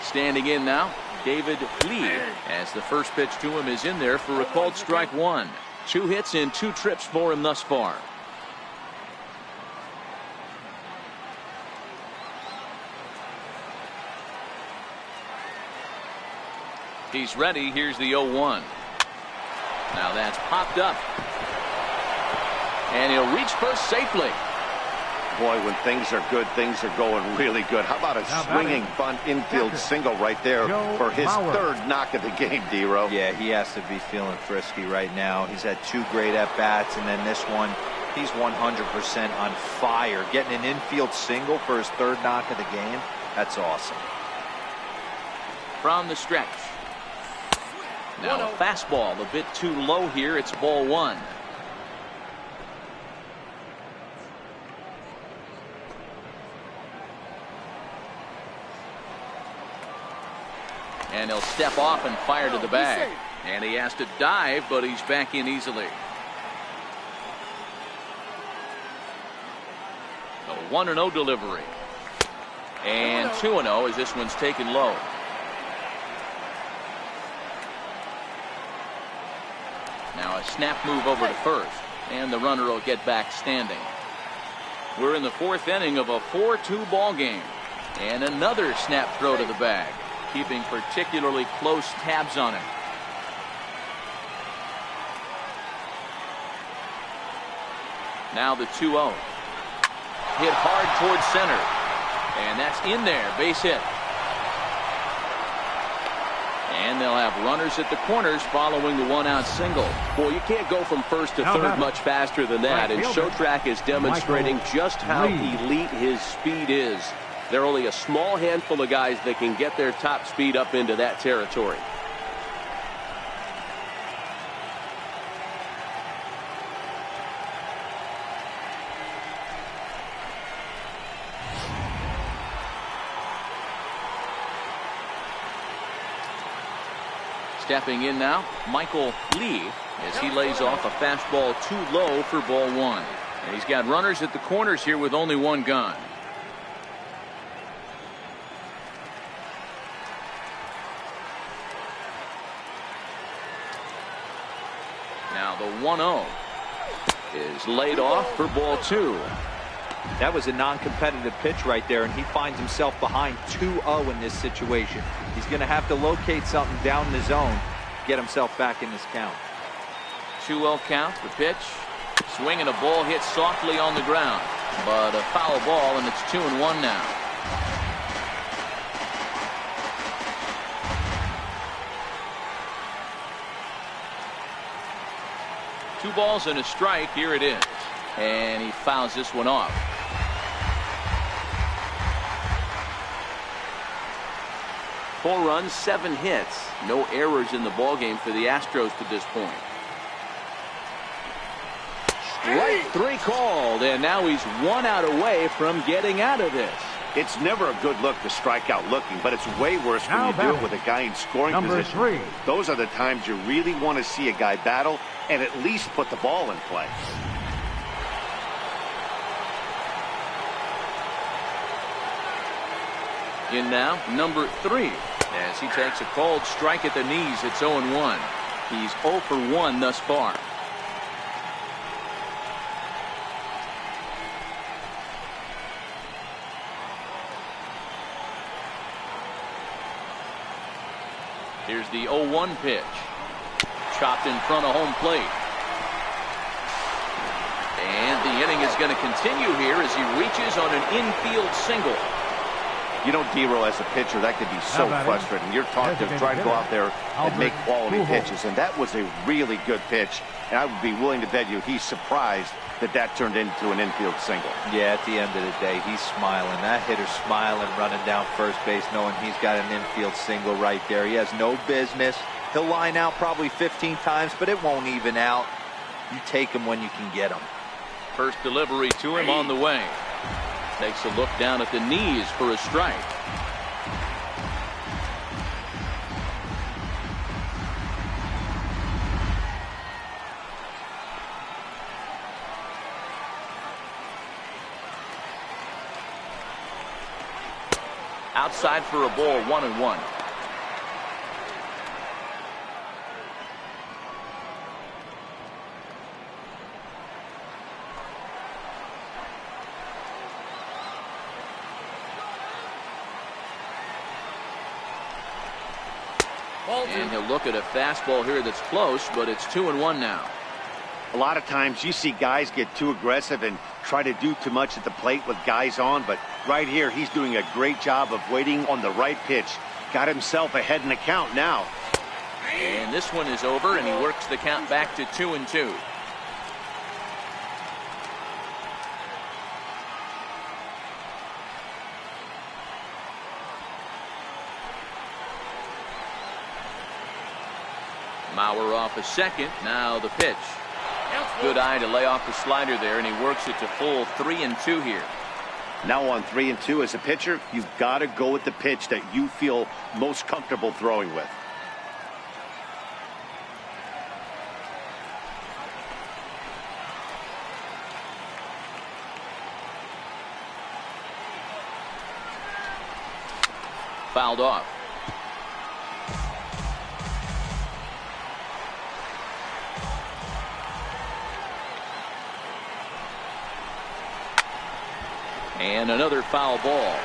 Standing in now, David Lee, as the first pitch to him is in there for a called strike 1. 2 hits in 2 trips for him thus far. He's ready. Here's the 0-1. Now that's popped up. And he'll reach first safely. Boy, when things are good, things are going really good. How about a swinging bunt infield single right there for his 3rd knock of the game, D-Row? Yeah, he has to be feeling frisky right now. He's had 2 great at-bats, and then this one, he's 100% on fire. Getting an infield single for his 3rd knock of the game, that's awesome. From the stretch. Now a fastball a bit too low here. It's ball 1. And he'll step off and fire to the bag. And he has to dive, but he's back in easily. A 1-0 delivery. And 2-0 as this one's taken low. Now a snap move over to first. And the runner will get back standing. We're in the 4th inning of a 4-2 ball game. And another snap throw to the bag, keeping particularly close tabs on it. Now the 2-0. Hit hard towards center. And that's in there. Base hit. And they'll have runners at the corners following the 1-out single. Boy, you can't go from first to third much faster than that. And Showtrack is demonstrating just how elite his speed is. There are only a small handful of guys that can get their top speed up into that territory. Stepping in now, Michael Lee, as he lays off a fastball too low for ball 1. And he's got runners at the corners here with only 1 gone. Now the 1-0 is laid off for ball 2. That was a non-competitive pitch right there, and he finds himself behind 2-0 in this situation. He's going to have to locate something down the zone, get himself back in this count. 2-0 count, the pitch. Swing and a ball hit softly on the ground. But a foul ball, and it's 2-1 now. 2 balls and a strike. Here it is. And he fouls this one off. Four runs, 7 hits. No errors in the ballgame for the Astros to this point. Strike 3 called, and now he's 1 out away from getting out of this. It's never a good look to strike out looking, but it's way worse when you do it with a guy in scoring position. 3. Those are the times you really want to see a guy battle and at least put the ball in play. In now, number 3. As he takes a cold strike at the knees, it's 0-1. He's 0 for 1 thus far. Here's the 0-1 pitch. Chopped in front of home plate. And the inning is going to continue here as he reaches on an infield single. You know, D-Row, as a pitcher, that could be so frustrating. You're trying to go out there and make quality pitches, and that was a really good pitch. And I would be willing to bet you he's surprised that turned into an infield single. Yeah, at the end of the day, he's smiling. That hitter's smiling, running down first base, knowing he's got an infield single right there. He has no business. He'll line out probably 15 times, but it won't even out. You take him when you can get him. First delivery to him on the way. Takes a look down at the knees for a strike. Outside for a ball, 1-1. And he'll look at a fastball here that's close, but it's 2-1 now. A lot of times you see guys get too aggressive and try to do too much at the plate with guys on, but right here he's doing a great job of waiting on the right pitch. Got himself ahead in the count now. And this one is over, and he works the count back to 2-2. Mauer off a second. Now the pitch. Good eye to lay off the slider there, and he works it to full 3-2 here. Now on 3-2 as a pitcher, you've got to go with the pitch that you feel most comfortable throwing with. Fouled off. And another foul ball.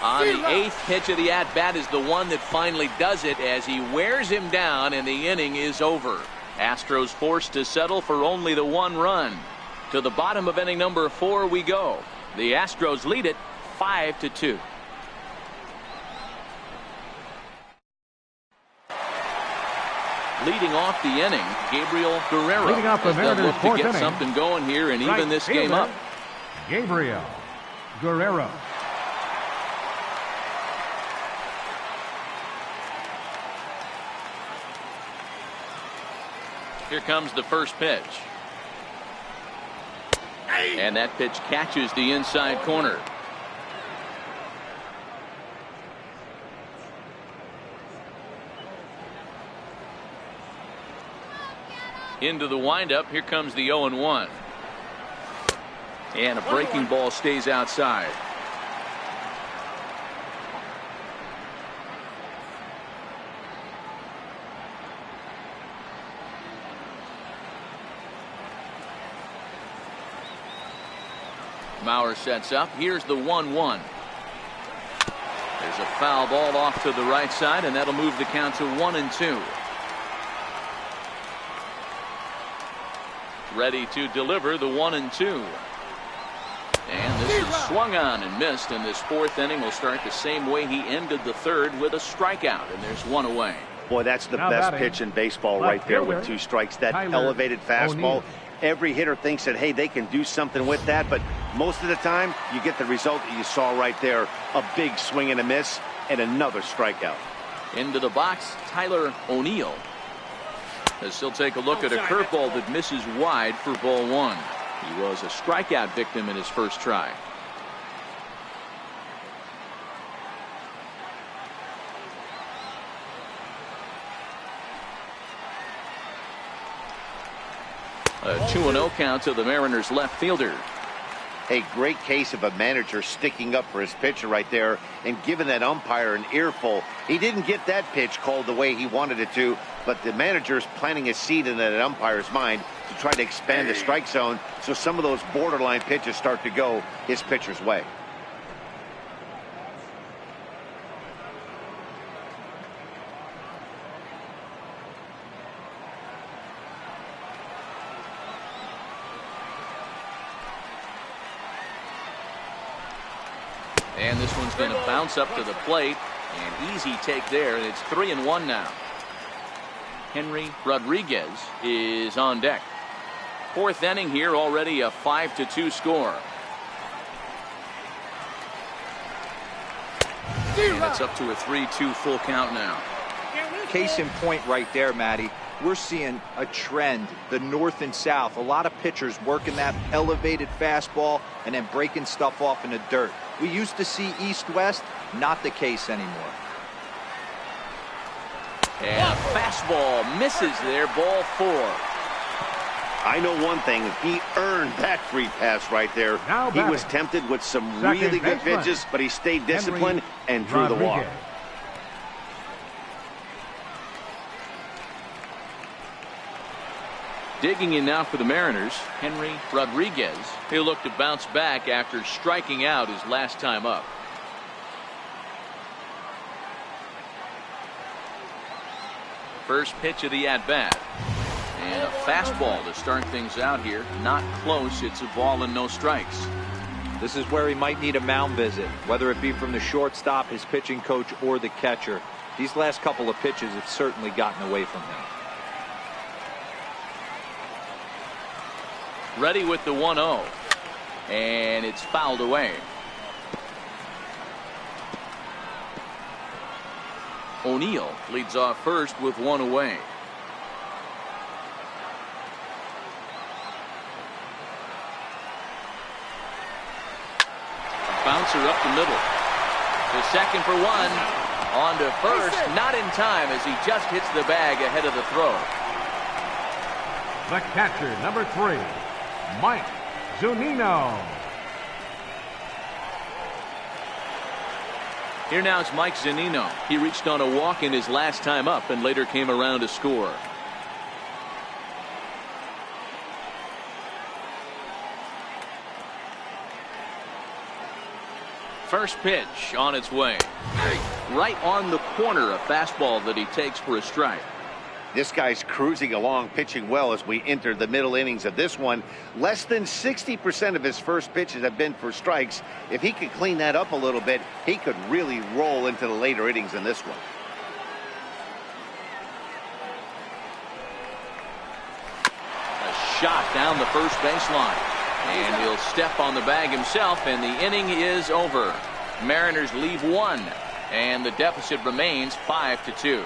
On the 8th pitch of the at-bat is the one that finally does it as he wears him down, and the inning is over. Astros forced to settle for only the 1 run. To the bottom of inning number 4 we go. The Astros lead it 5-2. Leading off the inning, Gabriel Guerrero Leading off the has look to get inning. something going here and even this game up. Gabriel Guerrero. Here comes the first pitch. And that pitch catches the inside corner. Into the windup. Here comes the 0-1. And a breaking ball stays outside. Mauer sets up. Here's the 1-1. There's a foul ball off to the right side, and that'll move the count to 1-2. ready to deliver the 1-2. And this is swung on and missed, and this fourth inning will start the same way he ended the third, with a strikeout, and there's one away. Boy, that's the best pitch in baseball right there with 2 strikes. That elevated fastball. Every hitter thinks that, hey, they can do something with that, but most of the time you get the result that you saw right there. A big swing and a miss and another strikeout. Into the box, Tyler O'Neill, as he'll take a look at a curveball that misses wide for ball 1. He was a strikeout victim in his first try. A 2-0 count to the Mariners left fielder. A great case of a manager sticking up for his pitcher right there and giving that umpire an earful. He didn't get that pitch called the way he wanted it to, but the manager's planting a seed in that umpire's mind to try to expand the strike zone, so some of those borderline pitches start to go his pitcher's way. And this one's going to bounce up to the plate. An easy take there, and it's 3-1 now. Henry Rodriguez is on deck. Fourth inning here, already a 5-2 score. And it's up to a 3-2 full count now. Case in point right there, Matty. We're seeing a trend, the north and south. A lot of pitchers working that elevated fastball and then breaking stuff off in the dirt. We used to see east-west, not the case anymore. And a fastball misses there, ball 4. I know one thing, he earned that free pass right there. He was tempted with some really good pitches, but he stayed disciplined and drew the walk. Digging in now for the Mariners, Henry Rodriguez. He'll look to bounce back after striking out his last time up. First pitch of the at-bat. And a fastball to start things out here. Not close. It's a ball and no strikes. This is where he might need a mound visit, whether it be from the shortstop, his pitching coach, or the catcher. These last couple of pitches have certainly gotten away from him. Ready with the 1-0. And it's fouled away. O'Neill leads off first with one away. Bouncer up the middle. To second for one. On to first. Not in time as he just hits the bag ahead of the throw. The catcher, number 3, Mike Zunino. Here now is Mike Zunino. He reached on a walk in his last time up and later came around to score. First pitch on its way. Right on the corner, a fastball that he takes for a strike. This guy's cruising along, pitching well as we enter the middle innings of this one. Less than 60% of his first pitches have been for strikes. If he could clean that up a little bit, he could really roll into the later innings in this one. A shot down the first baseline. And he'll step on the bag himself, and the inning is over. Mariners leave one, and the deficit remains 5-2.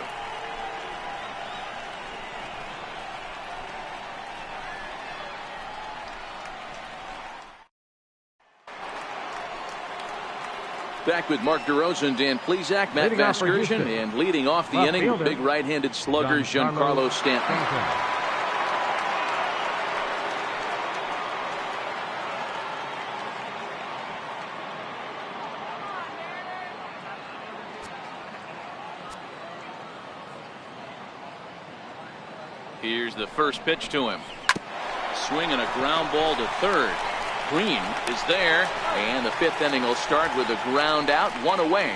Back with Mark DeRosa and Dan Plesac, Matt Vasgersian, and leading off the inning, big right-handed slugger Giancarlo Stanton. Here's the first pitch to him. Swing and a ground ball to third. Green is there, and the fifth inning will start with a ground out, one away.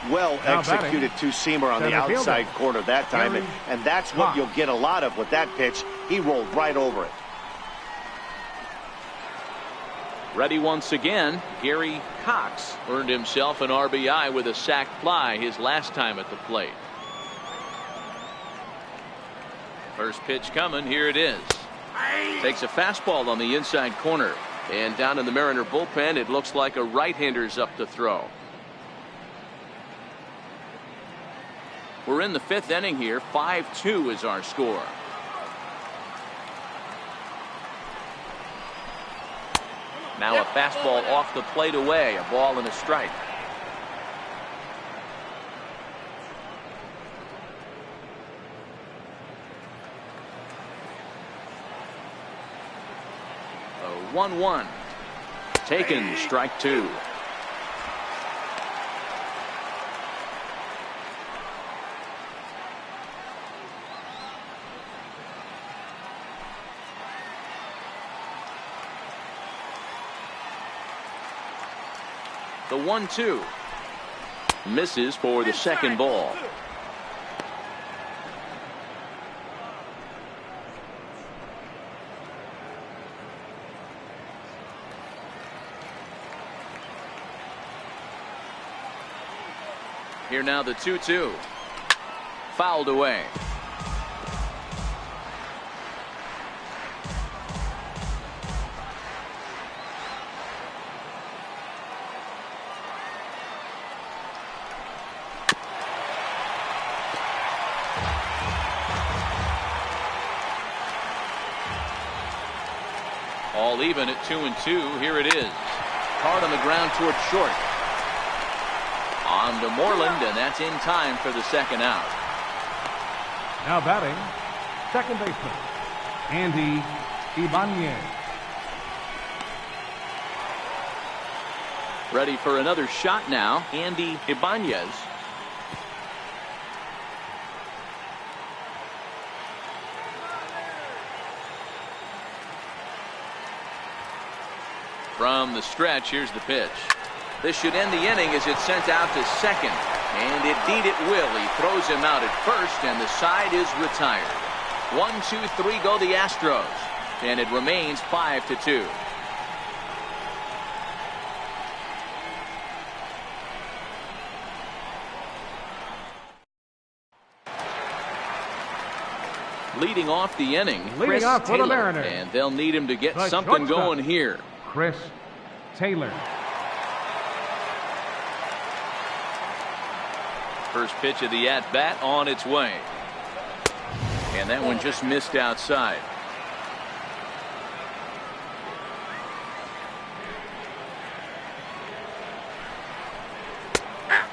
Well executed two-seamer on the outside corner that time, and that's what you'll get a lot of with that pitch. He rolled right over it. Ready once again. Gary Cox earned himself an RBI with a sac fly his last time at the plate. First pitch coming. Here it is. Takes a fastball on the inside corner. And down in the Mariner bullpen, it looks like a right-hander's up to throw. We're in the 5th inning here. 5-2 is our score. Now a fastball off the plate away. A ball and a strike. A 1-1. Taken, strike 2. The 1-2 misses for the second ball. Here now the 2-2. Fouled away. All even at 2-2. Here it is. Hard on the ground toward short. On to Moreland, and that's in time for the second out. Now batting, second baseman, Andy Ibanez. Ready for another shot now, Andy Ibanez. From the stretch, here's the pitch. This should end the inning as it's sent out to second. And indeed it will. He throws him out at first, and the side is retired. 1, 2, 3 go the Astros. And it remains 5-2. Leading off the inning, Chris Taylor. And they'll need him to get something going here. Chris Taylor. First pitch of the at-bat on its way. And that one just missed outside.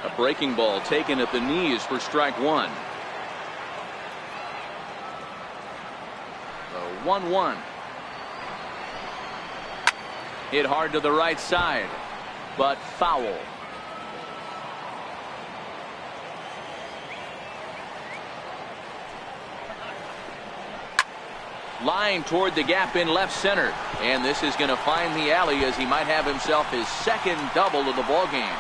A breaking ball taken at the knees for strike 1. The 1-1. Hit hard to the right side, but foul. Line toward the gap in left center, and this is going to find the alley as he might have himself his second double of the ball game.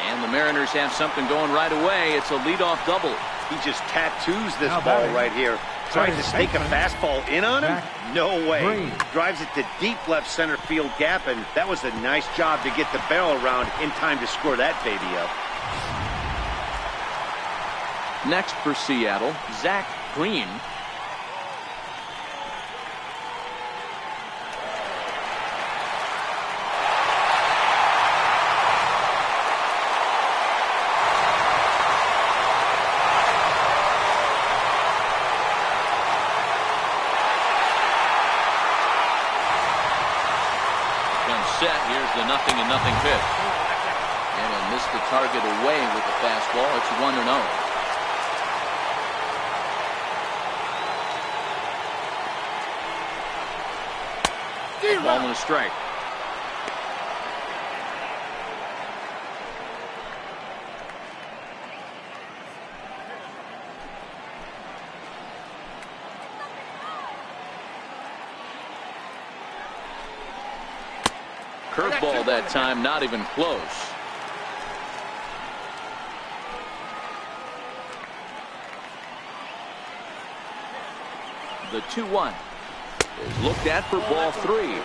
And the Mariners have something going right away. It's a leadoff double. He just tattoos this ball right here. Tries to sneak a fastball in on him? No way. Drives it to deep left center field gap, and that was a nice job to get the barrel around in time to score that baby up. Next for Seattle, Zach Green. Here's the 0-0 pitch. And he'll miss the target away with the fastball. It's 1-0. Ball and a strike. Curveball that time, not even close. The 2-1 is looked at for ball 3.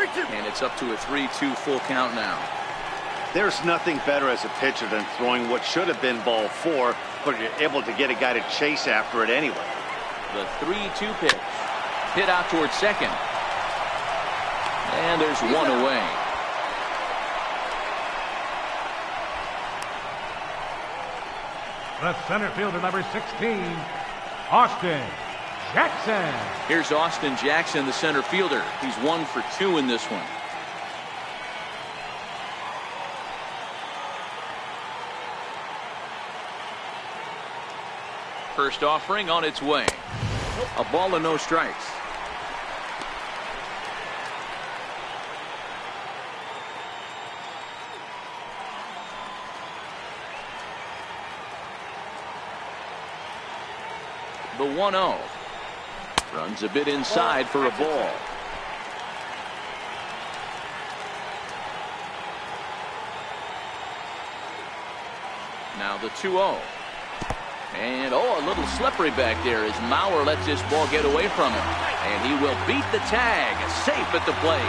And it's up to a 3-2 full count now. There's nothing better as a pitcher than throwing what should have been ball 4, but you're able to get a guy to chase after it anyway. The 3-2 pitch. Hit out towards second. And there's one away. The center fielder, number 16, Austin Jackson. Here's Austin Jackson, the center fielder. He's 1 for 2 in this one. First offering on its way. A ball and no strikes. The 1-0. Runs a bit inside for a ball. Now the 2-0. And a little slippery back there as Mauer lets this ball get away from him. And he will beat the tag, safe at the plate.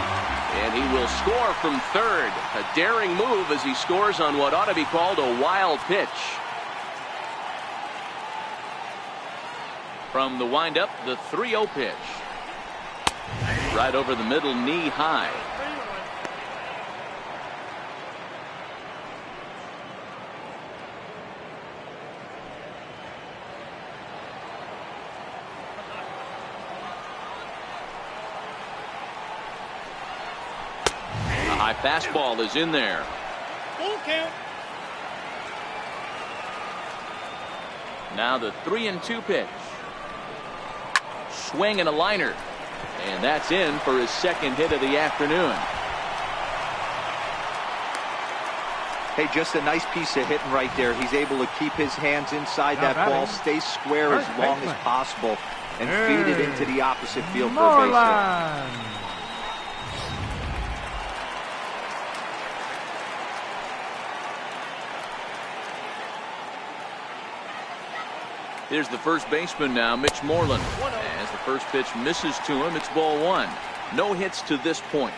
And he will score from third. A daring move as he scores on what ought to be called a wild pitch. From the windup, the 3-0 pitch. Right over the middle, knee high. A high fastball is in there. Full count. Now the 3-2 pitch. Swing and a liner. And that's in for his second hit of the afternoon. Hey, just a nice piece of hitting right there. He's able to keep his hands inside that ball, stay square as long as possible, and feed it into the opposite field for a base hit. Here's the first baseman now, Mitch Moreland. As the first pitch misses to him, it's ball 1. No hits to this point.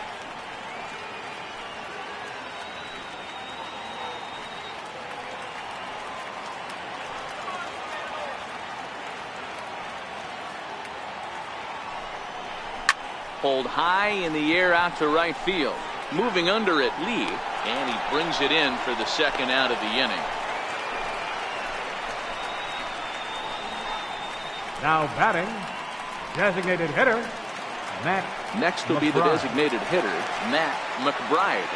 Pulled high in the air out to right field. Moving under it, Lee, and he brings it in for the second out of the inning. Now batting, designated hitter, Matt. Next will be the designated hitter, Matt McBride.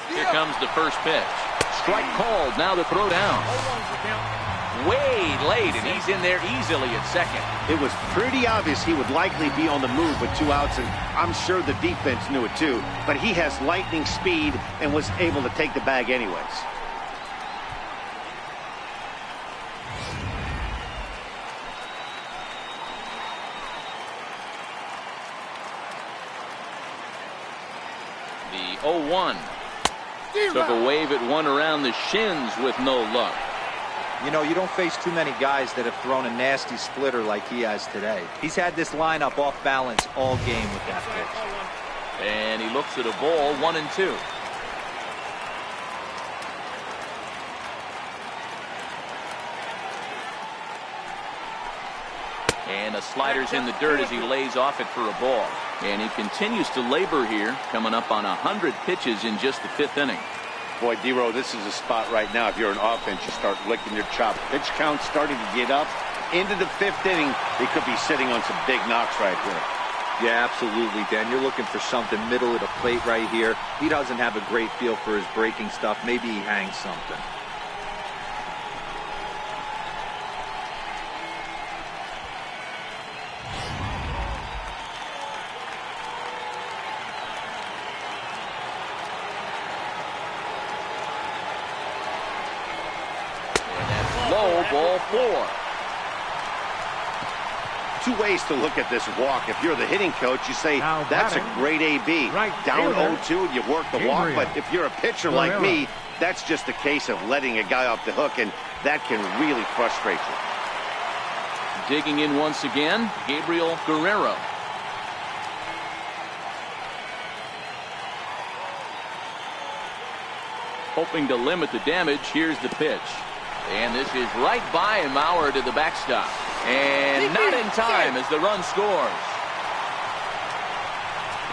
Here comes the first pitch. Strike called. Now the throw down. Way late, and he's in there easily at second. It was pretty obvious he would likely be on the move with 2 outs, and I'm sure the defense knew it too. But he has lightning speed and was able to take the bag anyways. The 0-1. Took a wave at one around the shins with no luck. You know, you don't face too many guys that have thrown a nasty splitter like he has today. He's had this lineup off balance all game with that pitch. And he looks at a ball, 1-2. And a slider's in the dirt as he lays off it for a ball. And he continues to labor here, coming up on 100 pitches in just the 5th inning. Boy, D-Row, this is a spot right now. If you're an offense, you start licking your chop. Pitch count starting to get up into the 5th inning. They could be sitting on some big knocks right here. Yeah, absolutely, Dan. You're looking for something middle of the plate right here. He doesn't have a great feel for his breaking stuff. Maybe he hangs something. Low, ball 4. 2 ways to look at this walk. If you're the hitting coach, you say, that's a great AB. Down 0-2, you work the walk. But if you're a pitcher like me, that's just a case of letting a guy off the hook. And that can really frustrate you. Digging in once again, Gabriel Guerrero. Hoping to limit the damage. Here's the pitch. And this is right by Mauer to the backstop. And not in time as the run scores.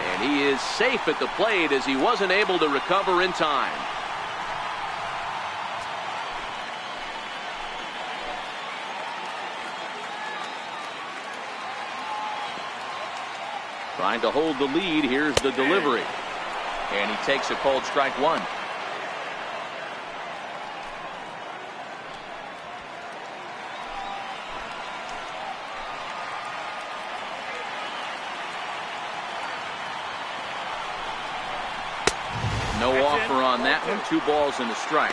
And he is safe at the plate as he wasn't able to recover in time. Trying to hold the lead. Here's the delivery. And he takes a called strike one. No offer on that one. 2 balls and a strike.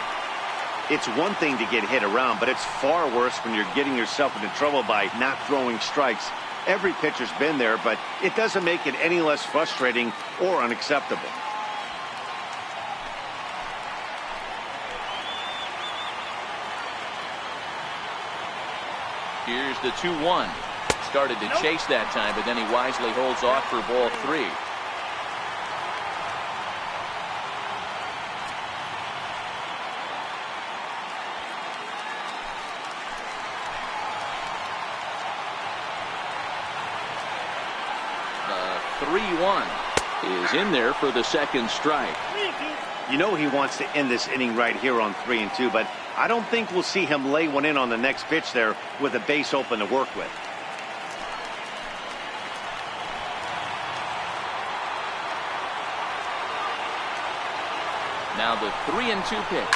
It's one thing to get hit around, but it's far worse when you're getting yourself into trouble by not throwing strikes. Every pitcher's been there, but it doesn't make it any less frustrating or unacceptable. Here's the 2-1. Started to chase that time, but then he wisely holds off for ball 3. The 3-1 is in there for the second strike. You know he wants to end this inning right here on 3-2, but I don't think we'll see him lay one in on the next pitch there with a base open to work with. Now the 3-2 pitch.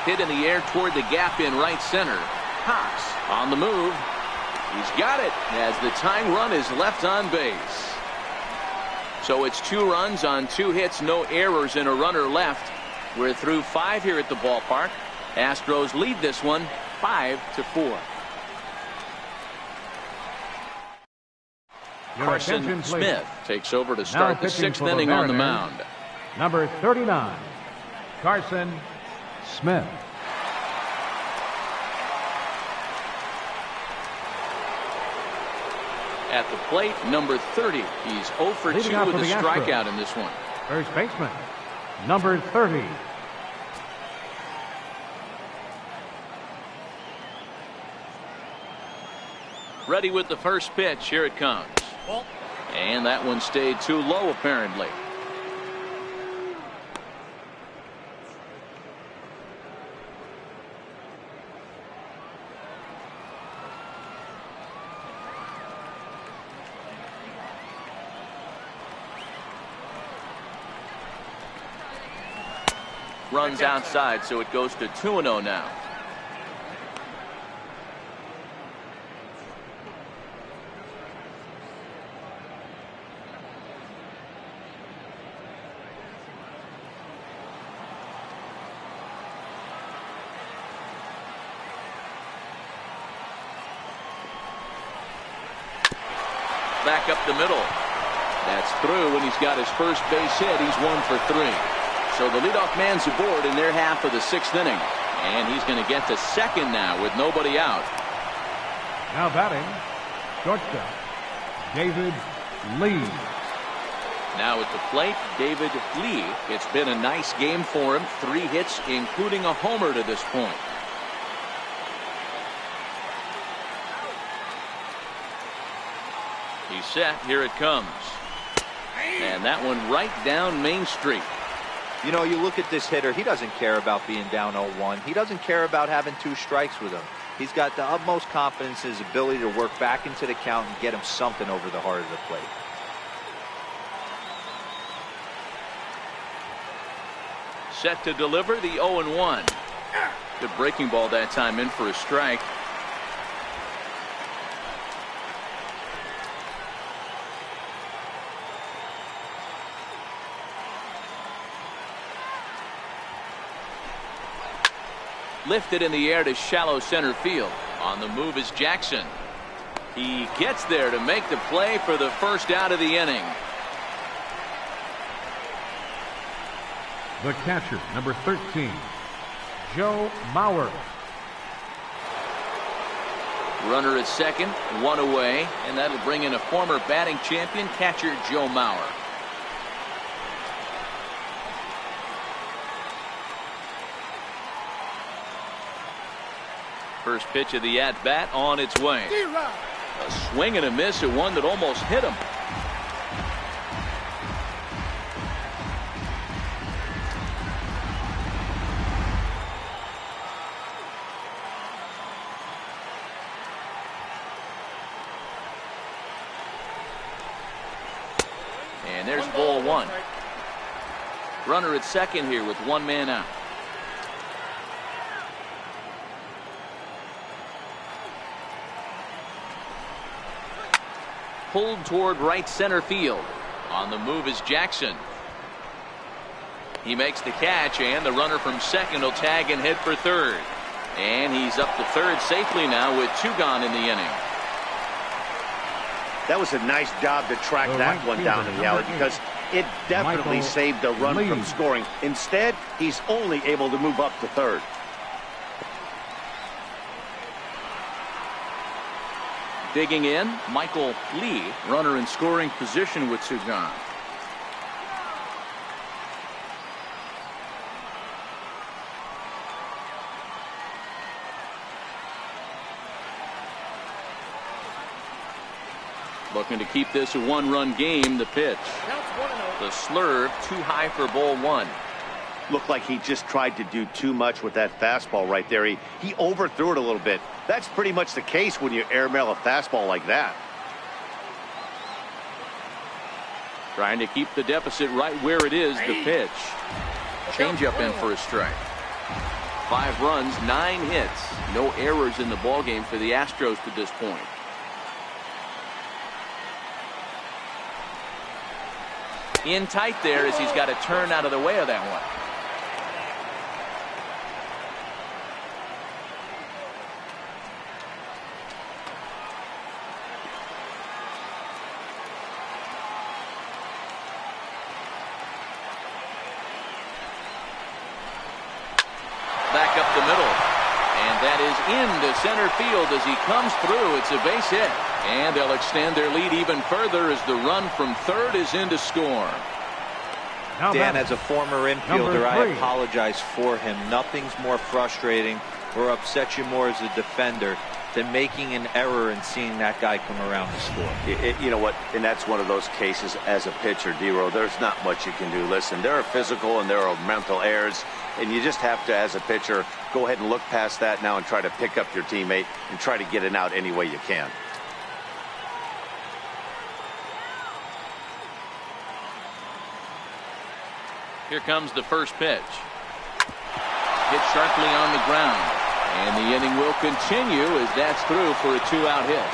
Hit in the air toward the gap in right center. Cox on the move. He's got it as the tying run is left on base. So it's 2 runs on 2 hits, no errors, and a runner left. We're through 5 here at the ballpark. Astros lead this one 5-4. Carson Smith takes over to start the 6th inning on the mound. Number 39, Carson Smith. At the plate, number 30. He's 0 for 2 with a strikeout in this one. First baseman, number 30. Ready with the first pitch. Here it comes. And that one stayed too low, apparently. Runs outside, so it goes to 2-0 now. Back up the middle. That's through, and he's got his first base hit. He's 1 for 3. So the leadoff man's aboard in their half of the 6th inning. And he's going to get to second now with nobody out. Now batting, shortstop, David Lee. Now at the plate, David Lee. It's been a nice game for him. 3 hits, including a homer to this point. He's set. Here it comes. And that one right down Main Street. You know, you look at this hitter, he doesn't care about being down 0-1. He doesn't care about having 2 strikes with him. He's got the utmost confidence in his ability to work back into the count and get him something over the heart of the plate. Set to deliver the 0-1. Good breaking ball that time, in for a strike. Lifted in the air to shallow center field. On the move is Jackson. He gets there to make the play for the first out of the inning. The catcher, number 13, Joe Mauer. Runner at second, one away, and that'll bring in a former batting champion, catcher Joe Mauer. First pitch of the at-bat on its way. A swing and a miss at one that almost hit him. And there's ball one. Runner at second here with one man out. Pulled toward right center field. On the move is Jackson. He makes the catch, and the runner from second will tag and head for third. And he's up to third safely now with two gone in the inning. That was a nice job to track that one down in the alley because it definitely saved the run from scoring. Instead, he's only able to move up to third. Digging in, Michael Lee, runner in scoring position with two gone. Looking to keep this a one-run game. The pitch. The slurve too high for ball one. Looked like he just tried to do too much with that fastball right there. He overthrew it a little bit. That's pretty much the case when you airmail a fastball like that. Trying to keep the deficit right where it is. The pitch. Changeup in for a strike. 5 runs, 9 hits. No errors in the ballgame for the Astros to this point. In tight there as he's got to turn out of the way of that one. Back up the middle. And that is into center field as he comes through. It's a base hit. And they'll extend their lead even further as the run from third is in to score. Dan, as a former infielder, I apologize for him. Nothing's more frustrating or upsets you more as a defender than making an error and seeing that guy come around to score. You know what? And that's one of those cases as a pitcher, D-Row. There's not much you can do. Listen, there are physical and there are mental errors, and you just have to, as a pitcher, go ahead and look past that now and try to pick up your teammate and try to get it out any way you can. Here comes the first pitch. Hit sharply on the ground. And the inning will continue as that's through for a 2-out hit.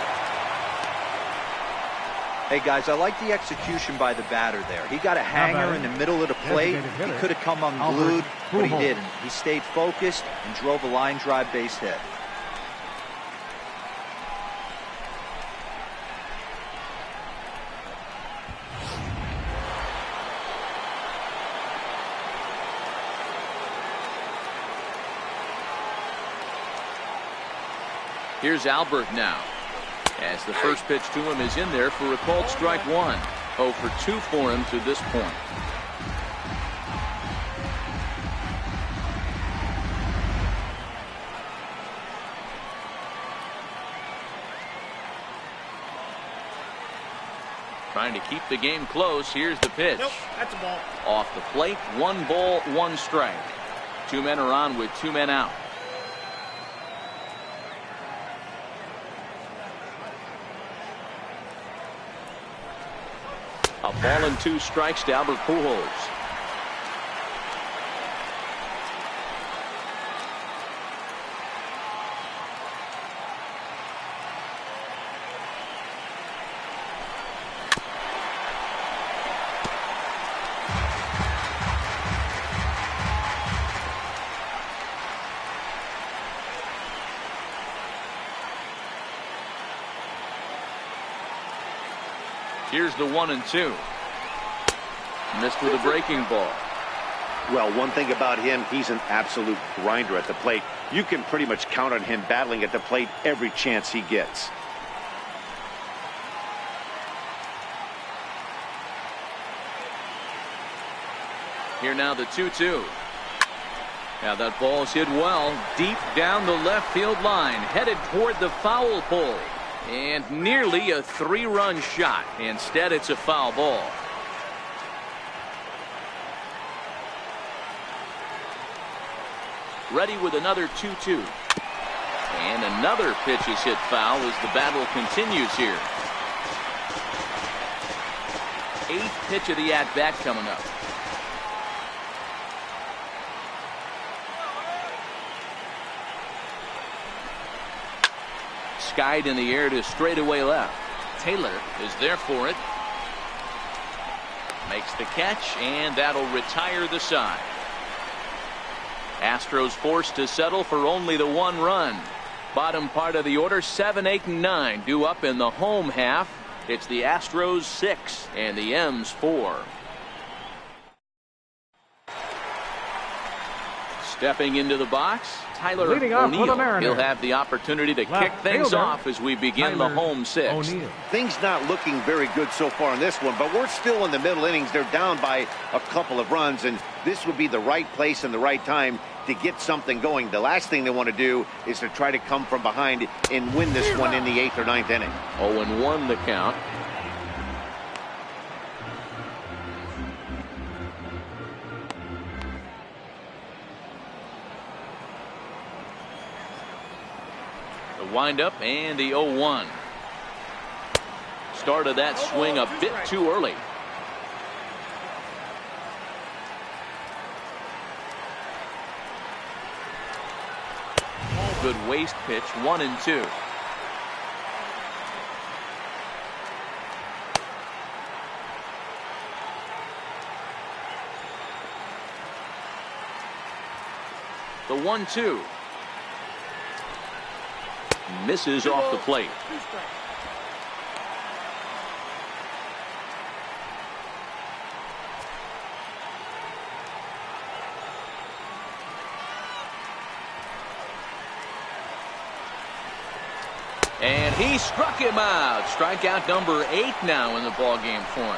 Hey, guys, I like the execution by the batter there. He got a hanger in the middle of the plate. He could have come unglued, but he didn't. He stayed focused and drove a line drive base hit. Here's Albert now. As the first pitch to him is in there for a called strike one. 0 for 2 for him to this point. Trying to keep the game close. Here's the pitch. Nope, that's a ball. Off the plate, 1 ball, 1 strike. 2 men are on with 2 men out. A ball and 2 strikes to Albert Pujols. Here's the 1-2. Missed with a breaking ball. Well, one thing about him, he's an absolute grinder at the plate. You can pretty much count on him battling at the plate every chance he gets. Here now the 2-2. Now that ball's hit well deep down the left field line, headed toward the foul pole, and nearly a 3-run shot. Instead, it's a foul ball. Ready with another 2-2. And another pitch is hit foul as the battle continues here. 8th pitch of the at-bat coming up. Skied in the air to straightaway left. Taylor is there for it. Makes the catch, and that'll retire the side. Astros forced to settle for only the 1 run. Bottom part of the order, 7, 8, and 9 due up in the home half. It's the Astros 6 and the M's 4. Stepping into the box, Tyler O'Neill. He'll have the opportunity to kick things off as we begin the home 6. Things not looking very good so far in this one, but we're still in the middle innings. They're down by a couple of runs, and this would be the right place and the right time to get something going. The last thing they want to do is to try to come from behind and win this one in the 8th or 9th inning. 0-1 the count. The windup and the 0-1. Started that swing a bit too early. Good waste pitch, 1-2. The 1-2. Misses off the plate. And he struck him out. Strikeout number 8 now in the ballgame for him.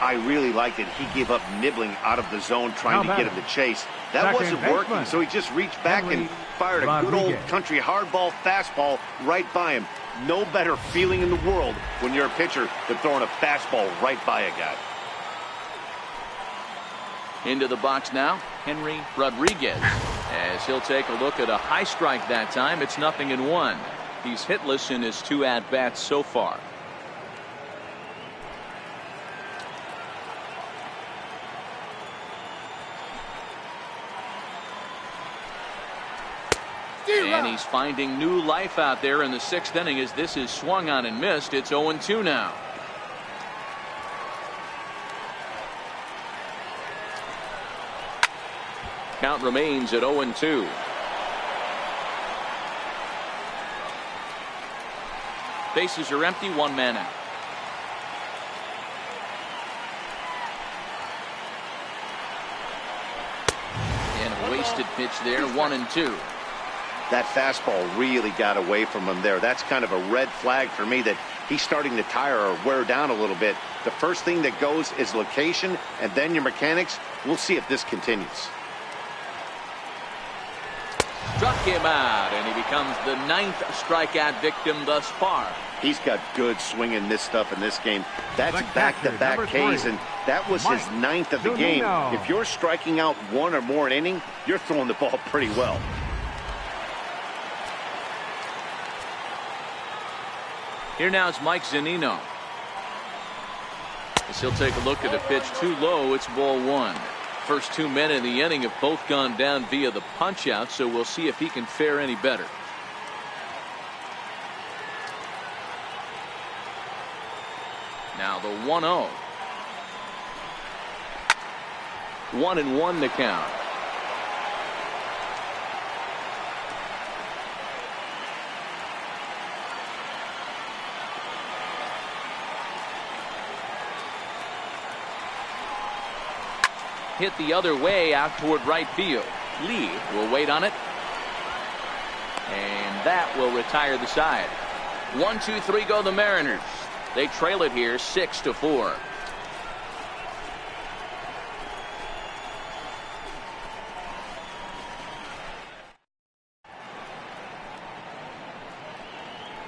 I really liked it. He gave up nibbling out of the zone, trying to get him to chase. That wasn't working, so he just reached back and fired a good old country hardball fastball right by him. No better feeling in the world when you're a pitcher than throwing a fastball right by a guy. Into the box now, Henry Rodriguez, as he'll take a look at a high strike that time. It's 0-1. He's hitless in his 2 at-bats so far. And he's finding new life out there in the 6th inning as this is swung on and missed. It's 0-2 now. Count remains at 0-2. Bases are empty, 1 man out. And a wasted pitch there, 1-2. That fastball really got away from him there. That's kind of a red flag for me that he's starting to tire or wear down a little bit. The first thing that goes is location, and then your mechanics. We'll see if this continues. Struck him out, and he becomes the 9th strikeout victim thus far. He's got good swing and miss stuff in this game. That's back-to-back Ks, and that was his 9th of the game. If you're striking out 1 or more an inning, you're throwing the ball pretty well. Here now is Mike Zunino. As he'll take a look at a pitch too low, it's ball 1. First 2 men in the inning have both gone down via the punch out, so we'll see if he can fare any better. Now the 1-0. 1-1 the count. hit the other way out toward right field. Lee will wait on it. And that will retire the side. 1-2-3 go the Mariners. They trail it here 6-4.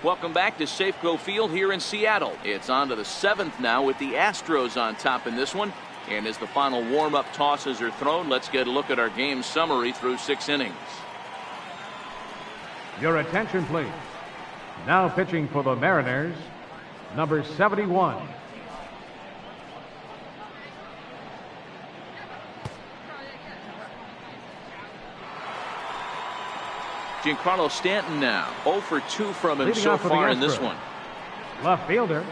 Welcome back to Safeco Field here in Seattle. It's on to the 7th now with the Astros on top in this one. And as the final warm-up tosses are thrown, let's get a look at our game summary through 6 innings. Your attention, please. Now pitching for the Mariners, number 71. Giancarlo Stanton now 0 for 2 from him Leading so off for far the in this Astros, one. left fielder,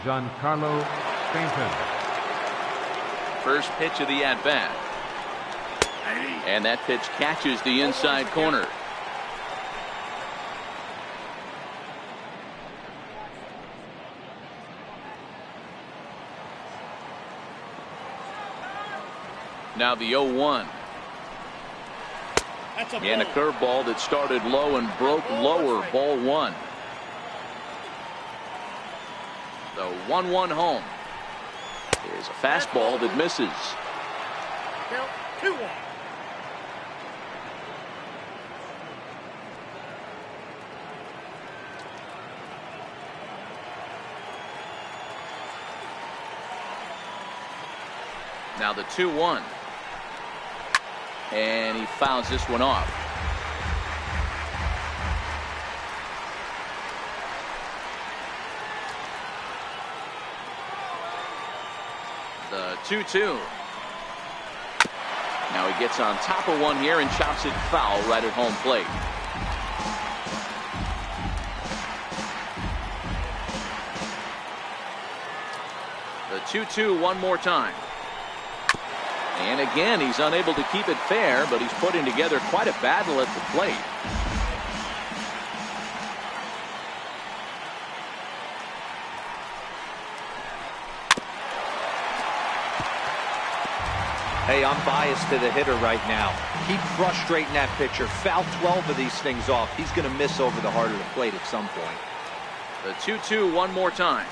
Giancarlo Stanton. First pitch of the at-bat. And that pitch catches the inside corner. Now the 0-1. And a curveball that started low and broke lower. Ball 1. The 1-1 home. Here's a fastball that misses. 2-1. Now the 2-1. And he fouls this one off. The 2-2. Now he gets on top of one here and chops it foul right at home plate. The 2-2 one more time. And again, he's unable to keep it fair, but he's putting together quite a battle at the plate. Hey, I'm biased to the hitter right now. Keep frustrating that pitcher. Foul 12 of these things off. He's going to miss over the heart of the plate at some point. The 2-2 one more time.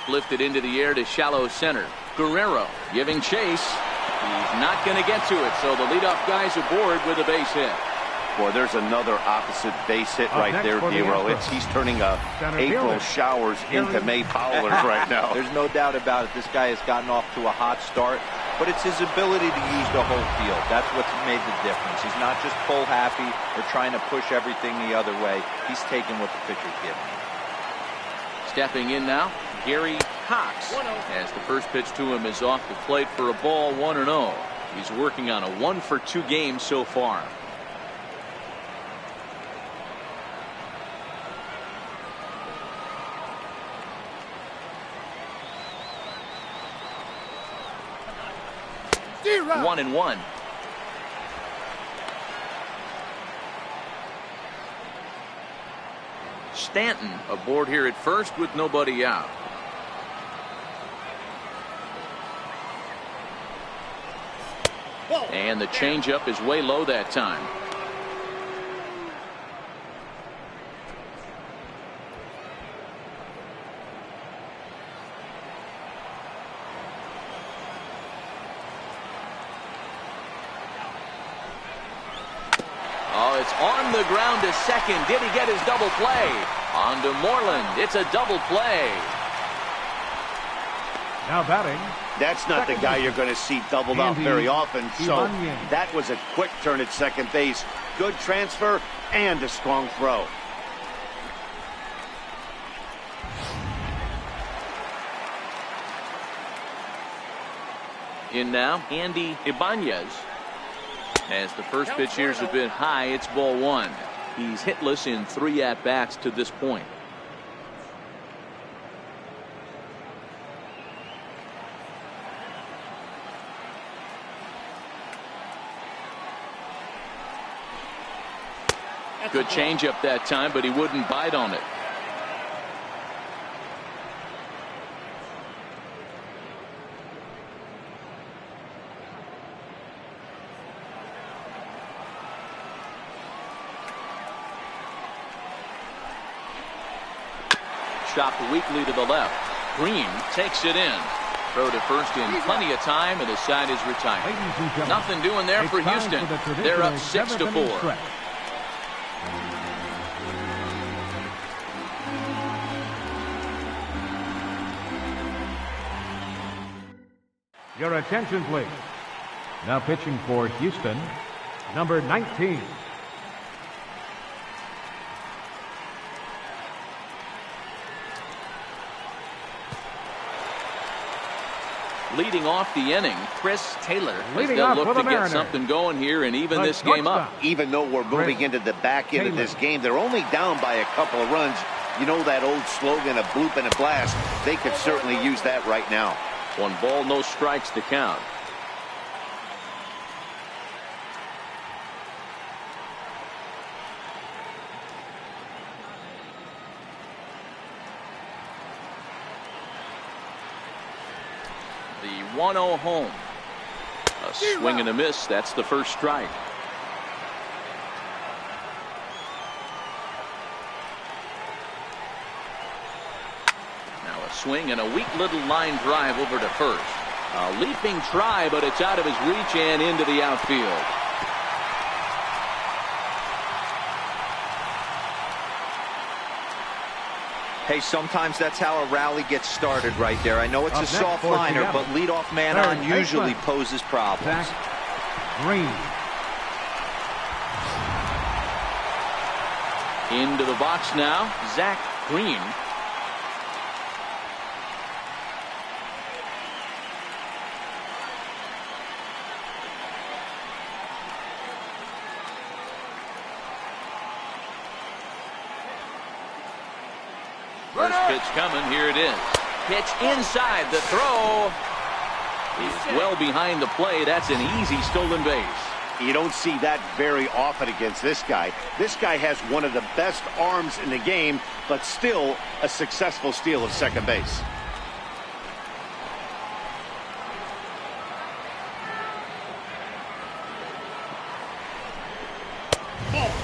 Lifted into the air to shallow center. Guerrero giving chase. He's not going to get to it, so the leadoff guy's aboard with a base hit. Boy, there's another opposite base hit right there, Dero. He's turning April showers into May powers right now. There's no doubt about it. This guy has gotten off to a hot start, but it's his ability to use the whole field. That's what's made the difference. He's not just pull happy or trying to push everything the other way. He's taking what the pitcher's giving him. Stepping in now, Gary Cox, as the first pitch to him is off the plate for a ball 1-0. He's working on a 1-for-2 game so far. Zero. 1-1. Stanton aboard here at first with nobody out. And the changeup is way low that time. Oh, it's on the ground to second. Did he get his double play? On to Moreland. It's a double play. Now batting. That's not the guy you're going to see doubled up very often. So that was a quick turn at second base. Good transfer and a strong throw. In now, Andy Ibanez. As the first pitch here is a bit high, it's ball 1. He's hitless in 3 at-bats to this point. Good changeup that time, but he wouldn't bite on it. chopped weakly to the left. Green takes it in. Throw to first in plenty of time, and the side is retired. Nothing doing there for Houston. They're up 6-4. Your attention, please. Now pitching for Houston, number 19. Leading off the inning, Chris Taylor. Leading they'll off look for to the get Mariners, something going here and even this game up. Even though we're moving into the back end of this game, they're only down by a couple of runs. You know that old slogan, a bloop and a blast. They could certainly use that right now. 1 ball, no strikes to count. The 1-0 home. A swing and a miss. That's the first strike. Now a swing and a weak little line drive over to first. A leaping try, but it's out of his reach and into the outfield. Hey, sometimes that's how a rally gets started right there. I know it's a soft liner, but leadoff man on usually poses problems. Green. Into the box now, Zach Green. First pitch coming. Here it is. Pitch inside. The throw is well behind the play. That's an easy stolen base. You don't see that very often against this guy. This guy has one of the best arms in the game, but still a successful steal of second base.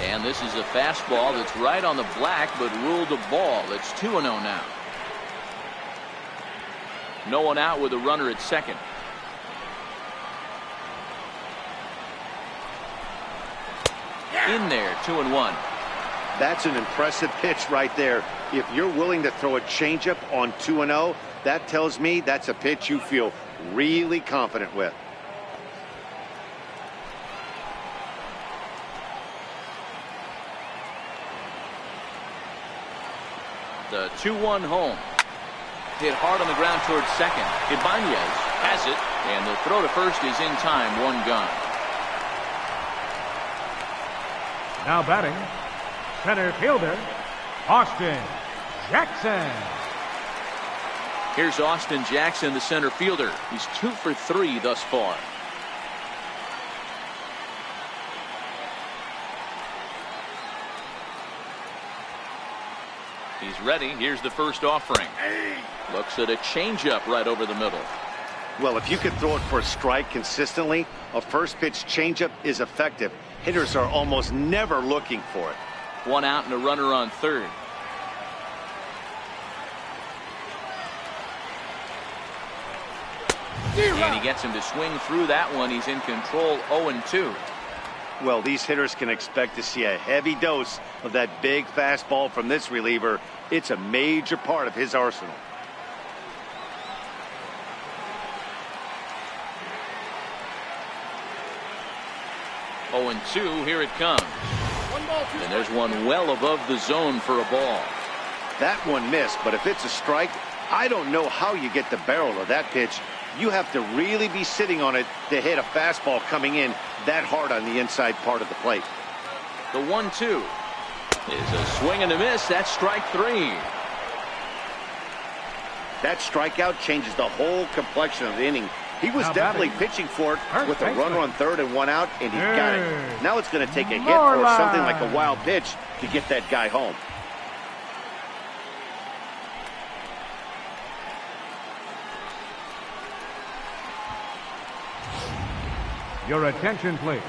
And this is a fastball that's right on the black, but ruled a ball. It's 2-0 now. No one out with a runner at second. In there, 2-1. That's an impressive pitch right there. If you're willing to throw a changeup on 2-0, that tells me that's a pitch you feel really confident with. The 2-1 home. Hit hard on the ground towards second. Ibanez has it, and the throw to first is in time. 1 gone. Now batting, center fielder, Austin Jackson. Here's Austin Jackson, the center fielder. He's 2 for 3 thus far. He's ready. Here's the first offering. Looks at a changeup right over the middle. Well, if you can throw it for a strike consistently, a first pitch changeup is effective. Hitters are almost never looking for it. 1 out and a runner on third. And he gets him to swing through that one. He's in control. 0-2. Well, these hitters can expect to see a heavy dose of that big fastball from this reliever. It's a major part of his arsenal. Oh, and 2, here it comes. And there's one well above the zone for a ball. That one missed, but if it's a strike, I don't know how you get the barrel of that pitch. You have to really be sitting on it to hit a fastball coming in that hard on the inside part of the plate. The 1-2 is a swing and a miss. That's strike 3. That strikeout changes the whole complexion of the inning. He was definitely pitching for it with a runner on third and 1 out, and he got it. Now it's going to take a hit or something like a wild pitch to get that guy home. Your attention, please.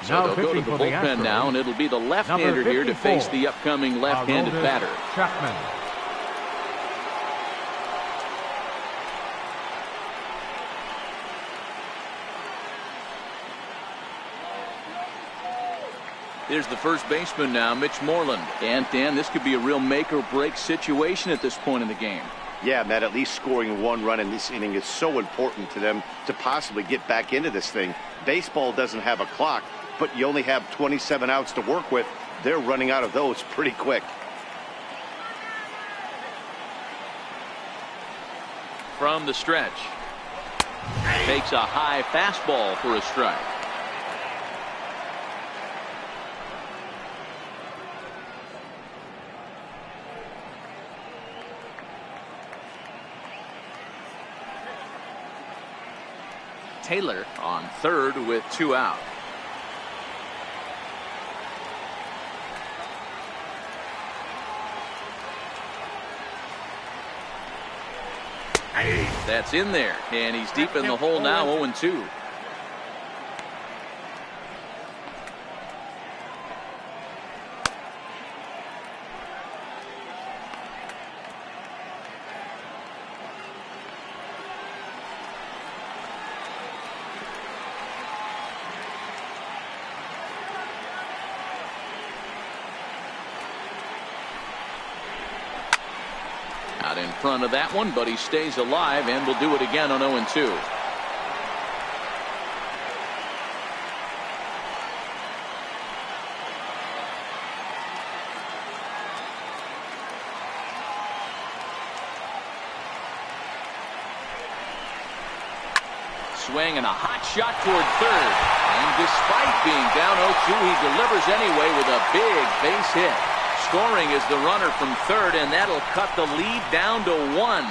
So they'll go to the bullpen now, and it'll be the left-hander here to face the upcoming left-handed batter. Chapman. Here's the first baseman now, Mitch Moreland. And Dan, this could be a real make or break situation at this point in the game. Yeah, Matt, at least scoring one run in this inning is so important to them to possibly get back into this thing. Baseball doesn't have a clock, but you only have 27 outs to work with. They're running out of those pretty quick. From the stretch. Takes a high fastball for a strike. Taylor on third with 2 out. That's in there, and he's deep in the hole now, 0-2. Out in front of that one, but he stays alive and will do it again on 0-2. Swing and a hot shot toward third. And despite being down 0-2, he delivers anyway with a big base hit. Scoring is the runner from third, and that'll cut the lead down to 1.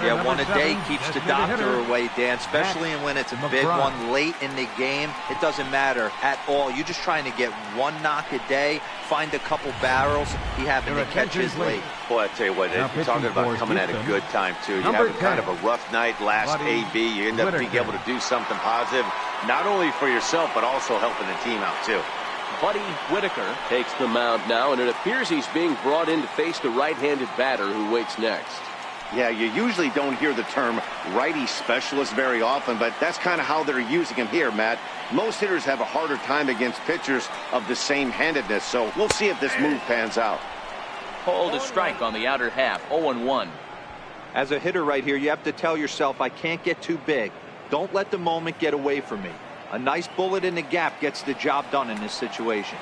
Yeah, one a day keeps the doctor away, Dan, especially when it's a big one late in the game. It doesn't matter at all. You're just trying to get one knock a day, find a couple barrels. He happened to catch his late. Boy, I tell you what, you're talking about coming at a good time, too. You have kind of a rough night last AB. You end up being able to do something positive, not only for yourself, but also helping the team out, too. Buddy Whitaker takes the mound now, and it appears he's being brought in to face the right-handed batter who waits next. Yeah, you usually don't hear the term righty specialist very often, but that's kind of how they're using him here, Matt. Most hitters have a harder time against pitchers of the same handedness, so we'll see if this move pans out. Hold a strike on the outer half, 0-1. As a hitter right here, you have to tell yourself, I can't get too big. Don't let the moment get away from me. A nice bullet in the gap gets the job done in this situation.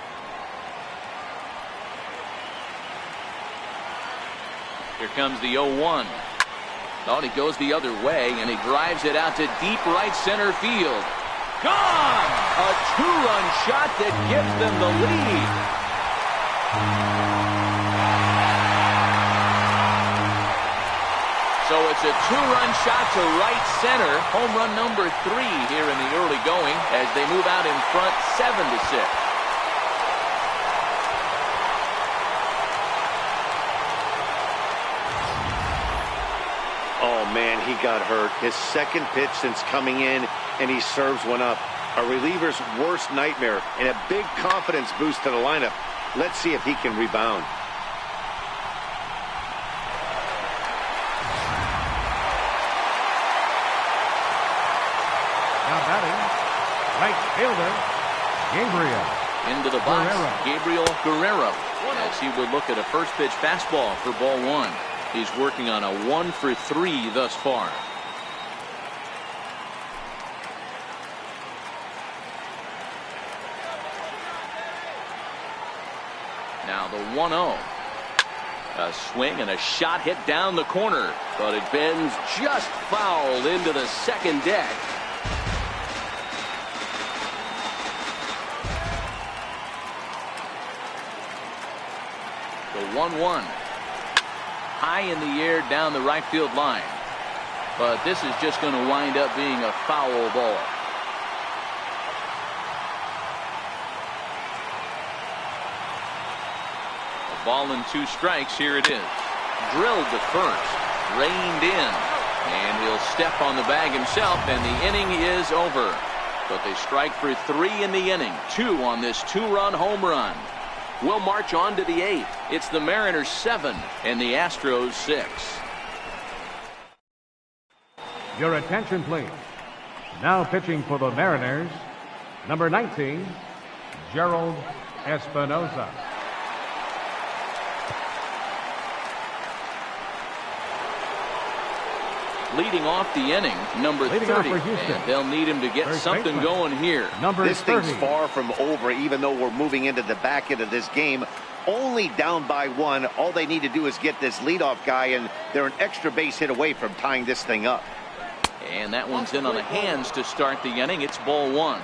Here comes the 0-1. Thought he goes the other way, and he drives it out to deep right center field. Gone! A 2-run shot that gives them the lead. So it's a 2-run shot to right center. Home run number 3 here in the early going as they move out in front 7-6. Oh, man, he got hurt. His second pitch since coming in, and he serves one up. A reliever's worst nightmare and a big confidence boost to the lineup. Let's see if he can rebound. Now batting, right fielder, Gabriel. Into the box, Gabriel Guerrero. As he would look at a first pitch fastball for ball 1. He's working on a 1-for-3 thus far. Now the 1-0. A swing and a shot hit down the corner, but it bends just foul into the second deck. The 1-1. High in the air down the right field line. But this is just going to wind up being a foul ball. A ball and 2 strikes. Here it is. Drilled to first. Reined in. And he'll step on the bag himself, and the inning is over. But they strike for 3 in the inning. 2 on this 2-run home run. We'll march on to the 8th. It's the Mariners 7 and the Astros 6. Your attention, please. Now pitching for the Mariners, number 19, Gerald Espinosa. Leading off the inning, number 30, and they'll need him to get something going here. This thing's far from over, even though we're moving into the back end of this game. Only down by 1. All they need to do is get this leadoff guy, and they're an extra base hit away from tying this thing up. And that one's in on the hands to start the inning. It's ball 1.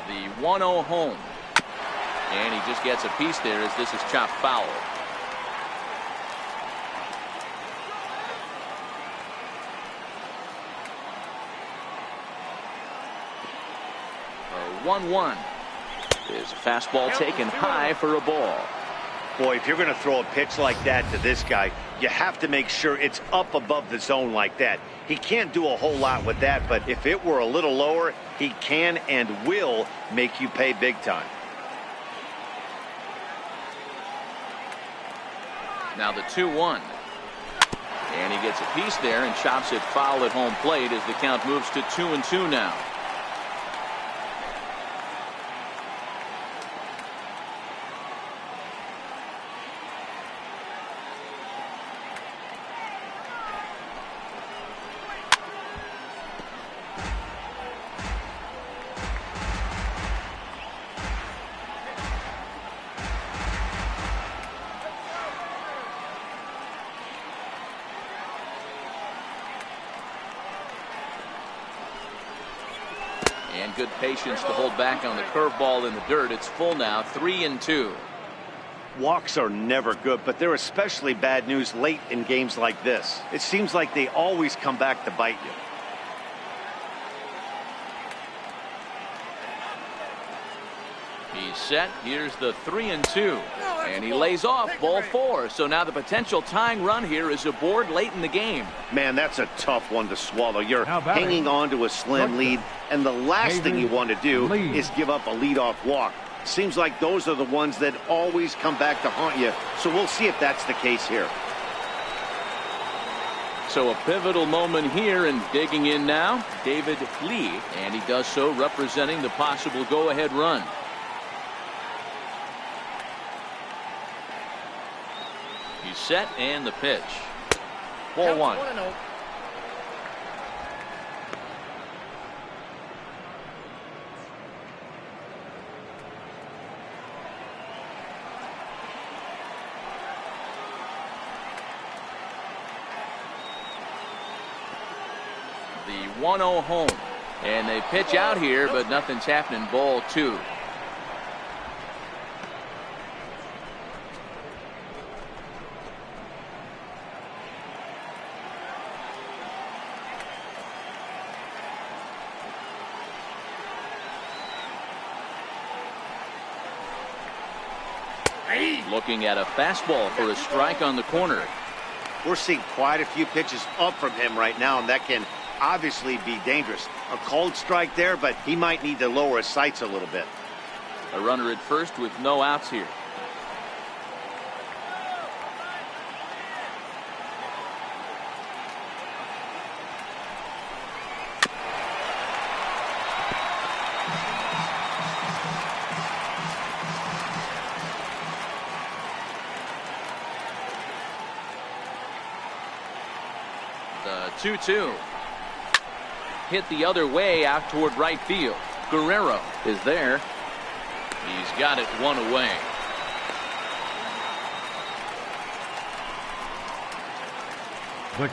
The 1-0 home. And he just gets a piece there as this is chopped foul. A 1-1 is a fastball taken high for a ball. Boy, if you're going to throw a pitch like that to this guy, you have to make sure it's up above the zone like that. He can't do a whole lot with that, but if it were a little lower, he can and will make you pay big time. Now the 2-1. And he gets a piece there and chops it foul at home plate as the count moves to 2-2 now. And good patience to hold back on the curveball in the dirt. It's full now, 3-2. Walks are never good, but they're especially bad news late in games like this. It seems like they always come back to bite you. He's set. Here's the 3-2. And he lays off ball 4. So now the potential tying run here is aboard late in the game. Man, that's a tough one to swallow. You're hanging on to a slim lead, and the last thing you want to do is give up a leadoff walk. Seems like those are the ones that always come back to haunt you. So we'll see if that's the case here. So a pivotal moment here, and digging in now, David Lee. And he does so representing the possible go-ahead run. He's set, and the pitch. Ball 1. The 1-0 home. And they pitch out here, but nothing's happening. Ball 2. Looking at a fastball for a strike on the corner. We're seeing quite a few pitches up from him right now, and that can obviously be dangerous. A cold strike there, but he might need to lower his sights a little bit. A runner at first with no outs here. The 2-2. Hit the other way out toward right field. Guerrero is there. He's got it one away.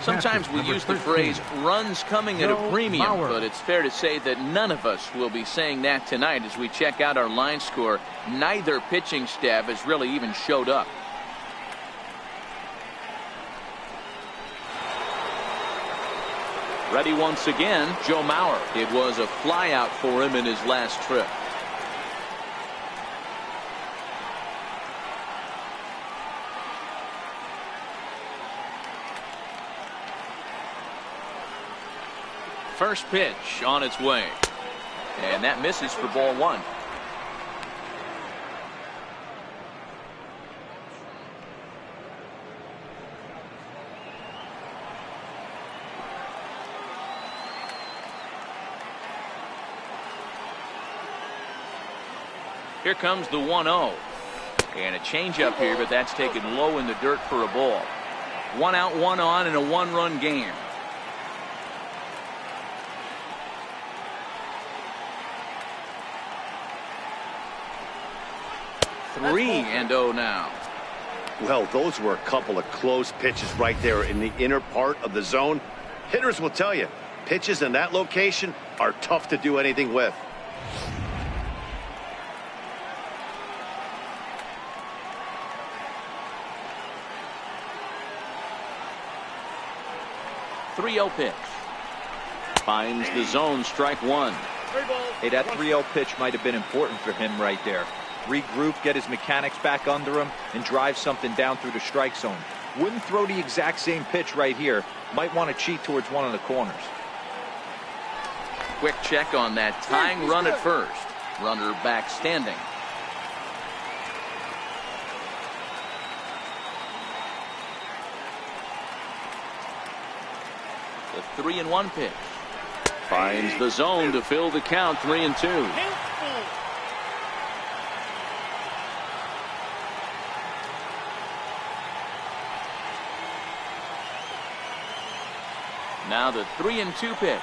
Sometimes we use the phrase runs coming at a premium, but it's fair to say that none of us will be saying that tonight as we check out our line score. Neither pitching staff has really even showed up. Ready once again, Joe Mauer. It was a flyout for him in his last trip. First pitch on its way. And that misses for ball 1. Here comes the 1-0. And a changeup here, but that's taken low in the dirt for a ball. 1 out, 1 on, and a 1-run game. 3-0 now. Well, those were a couple of close pitches right there in the inner part of the zone. Hitters will tell you, pitches in that location are tough to do anything with. .30 pitch. Finds the zone, strike one. Hey, that 3-0 pitch might have been important for him right there. Regroup, get his mechanics back under him, and drive something down through the strike zone. Wouldn't throw the exact same pitch right here. Might want to cheat towards one of the corners. Quick check on that tying run at first. Runner back standing. The 3-1 pitch. Finds the zone to fill the count. 3-2. Now the 3-2 pitch.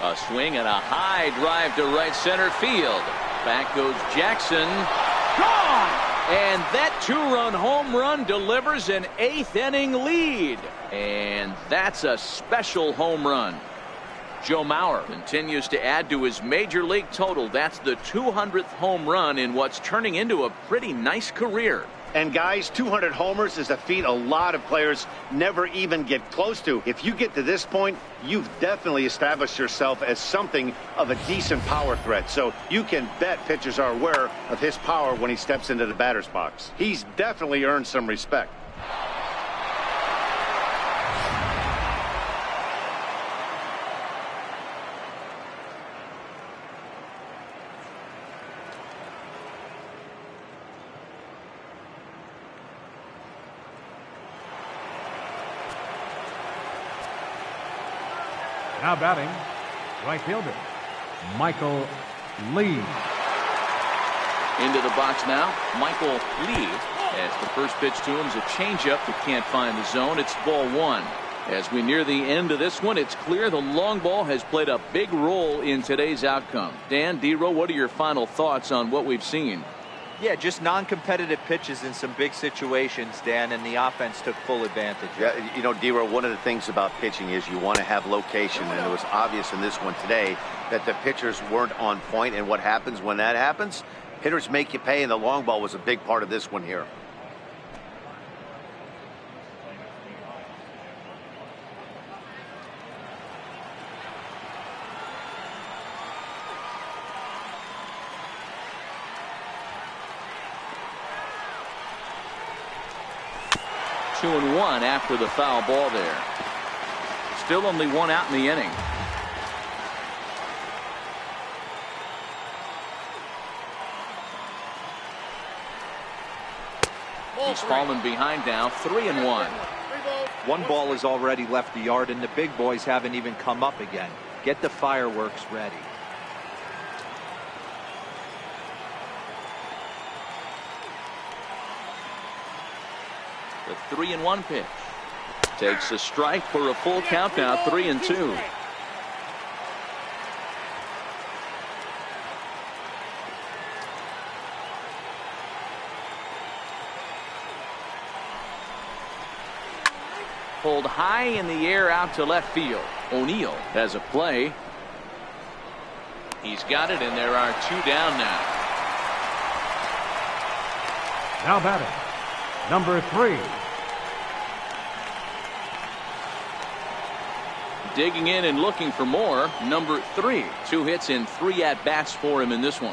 A swing and a high drive to right center field. Back goes Jackson. Gone! And that 2-run home run delivers an 8th inning lead. And that's a special home run. Joe Mauer continues to add to his major league total. That's the 200th home run in what's turning into a pretty nice career. And guys, 200 homers is a feat a lot of players never even get close to. If you get to this point, you've definitely established yourself as something of a decent power threat. So you can bet pitchers are aware of his power when he steps into the batter's box. He's definitely earned some respect. Now batting, right fielder, Michael Lee. Into the box now, Michael Lee. As the first pitch to him is a changeup that can't find the zone. It's ball one. As we near the end of this one, it's clear the long ball has played a big role in today's outcome. Dan, D-Row, what are your final thoughts on what we've seen? Yeah, just non-competitive pitches in some big situations, Dan, and the offense took full advantage. Yeah, you know, D-Row, one of the things about pitching is you want to have location, and it was obvious in this one today that the pitchers weren't on point, and what happens when that happens? Hitters make you pay, and the long ball was a big part of this one here. Two and one after the foul ball there. Still only 1 out in the inning. He's fallen behind now. 3-1. One ball has already left the yard, and the big boys haven't even come up again. Get the fireworks ready. The 3-1 pitch. Takes a strike for a full count now. 3-2. Pulled high in the air out to left field. O'Neill has a play. He's got it, and there are 2 down now. Now batting, number 3. Digging in and looking for more, number 3. 2 hits and 3 at-bats for him in this one.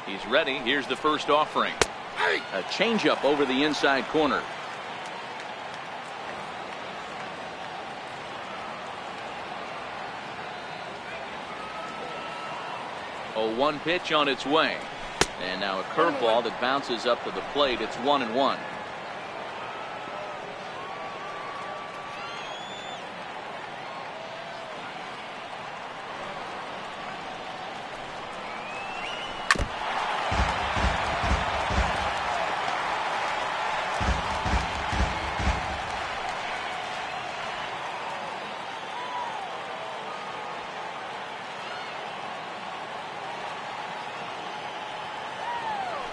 He's ready. Here's the first offering. A changeup over the inside corner. 0-1 pitch on its way. And now a curveball that bounces up to the plate. It's 1-1.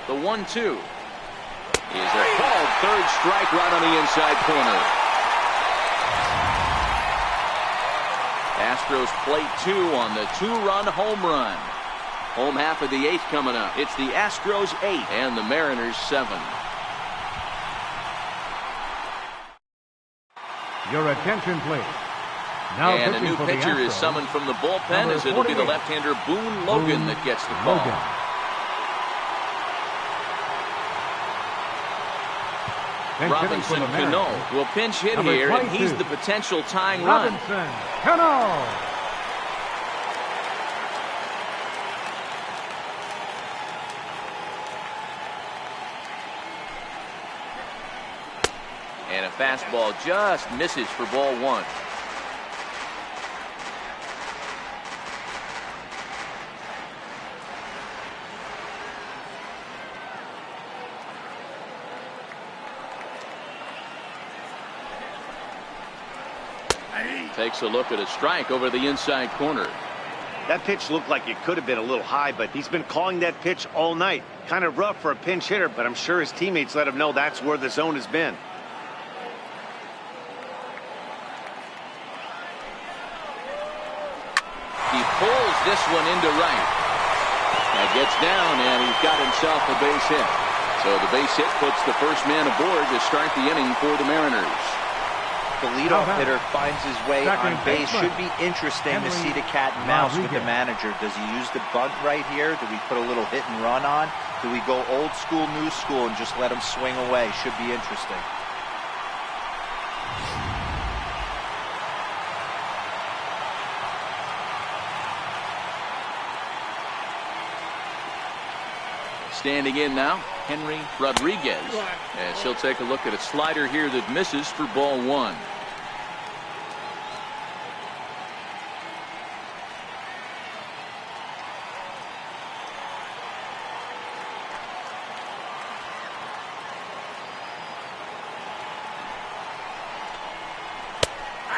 The 1-2 is a called third strike right on the inside corner. Astros play 2 on the 2-run home run. Home half of the 8th coming up. It's the Astros 8 and the Mariners 7. Your attention, please. Now and a new pitcher is summoned from the bullpen as it'll be the left-hander Boone Logan that gets the call. Robinson Cano will pinch hit here, and he's the potential tying run. Robinson Cano. And a fastball just misses for ball 1. Takes a look at a strike over the inside corner. That pitch looked like it could have been a little high, but he's been calling that pitch all night. Kind of rough for a pinch hitter, but I'm sure his teammates let him know that's where the zone has been. He pulls this one into right. Now gets down, and he's got himself a base hit. So the base hit puts the first man aboard to start the inning for the Mariners. The leadoff hitter finds his way on base. Should be interesting to see the cat and mouse with the manager. Does he use the bunt right here? Do we put a little hit and run on? Do we go old school, new school, and just let him swing away? Should be interesting. Standing in now, Henry Rodriguez, as he'll take a look at a slider here that misses for ball 1.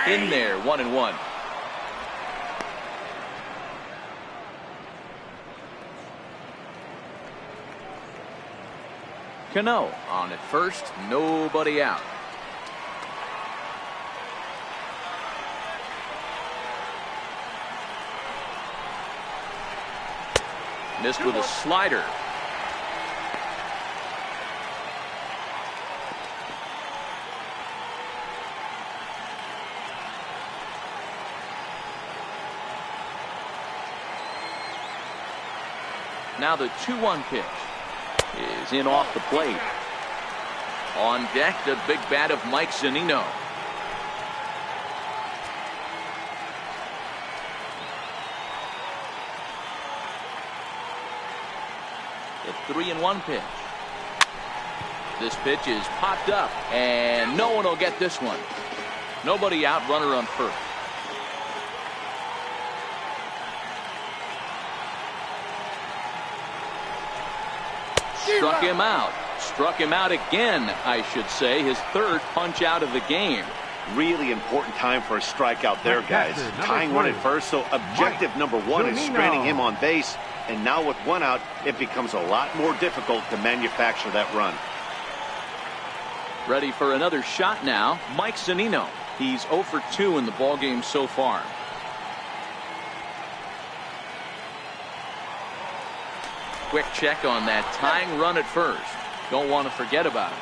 In there, 1-1. Cano on at first, nobody out. Missed with a slider. Now the 2-1 pitch is in off the plate. On deck, the big bat of Mike Zunino. The 3-1 pitch. This pitch is popped up, and no one will get this one. Nobody out, runner on first. Struck him out. Struck him out again, I should say. His third punch out of the game. Really important time for a strikeout there, guys. Tying one at first, so objective number 1 is stranding him on base. And now with 1 out, it becomes a lot more difficult to manufacture that run. Ready for another shot now, Mike Zunino. He's 0 for 2 in the ballgame so far. Quick check on that tying run at first. Don't want to forget about it.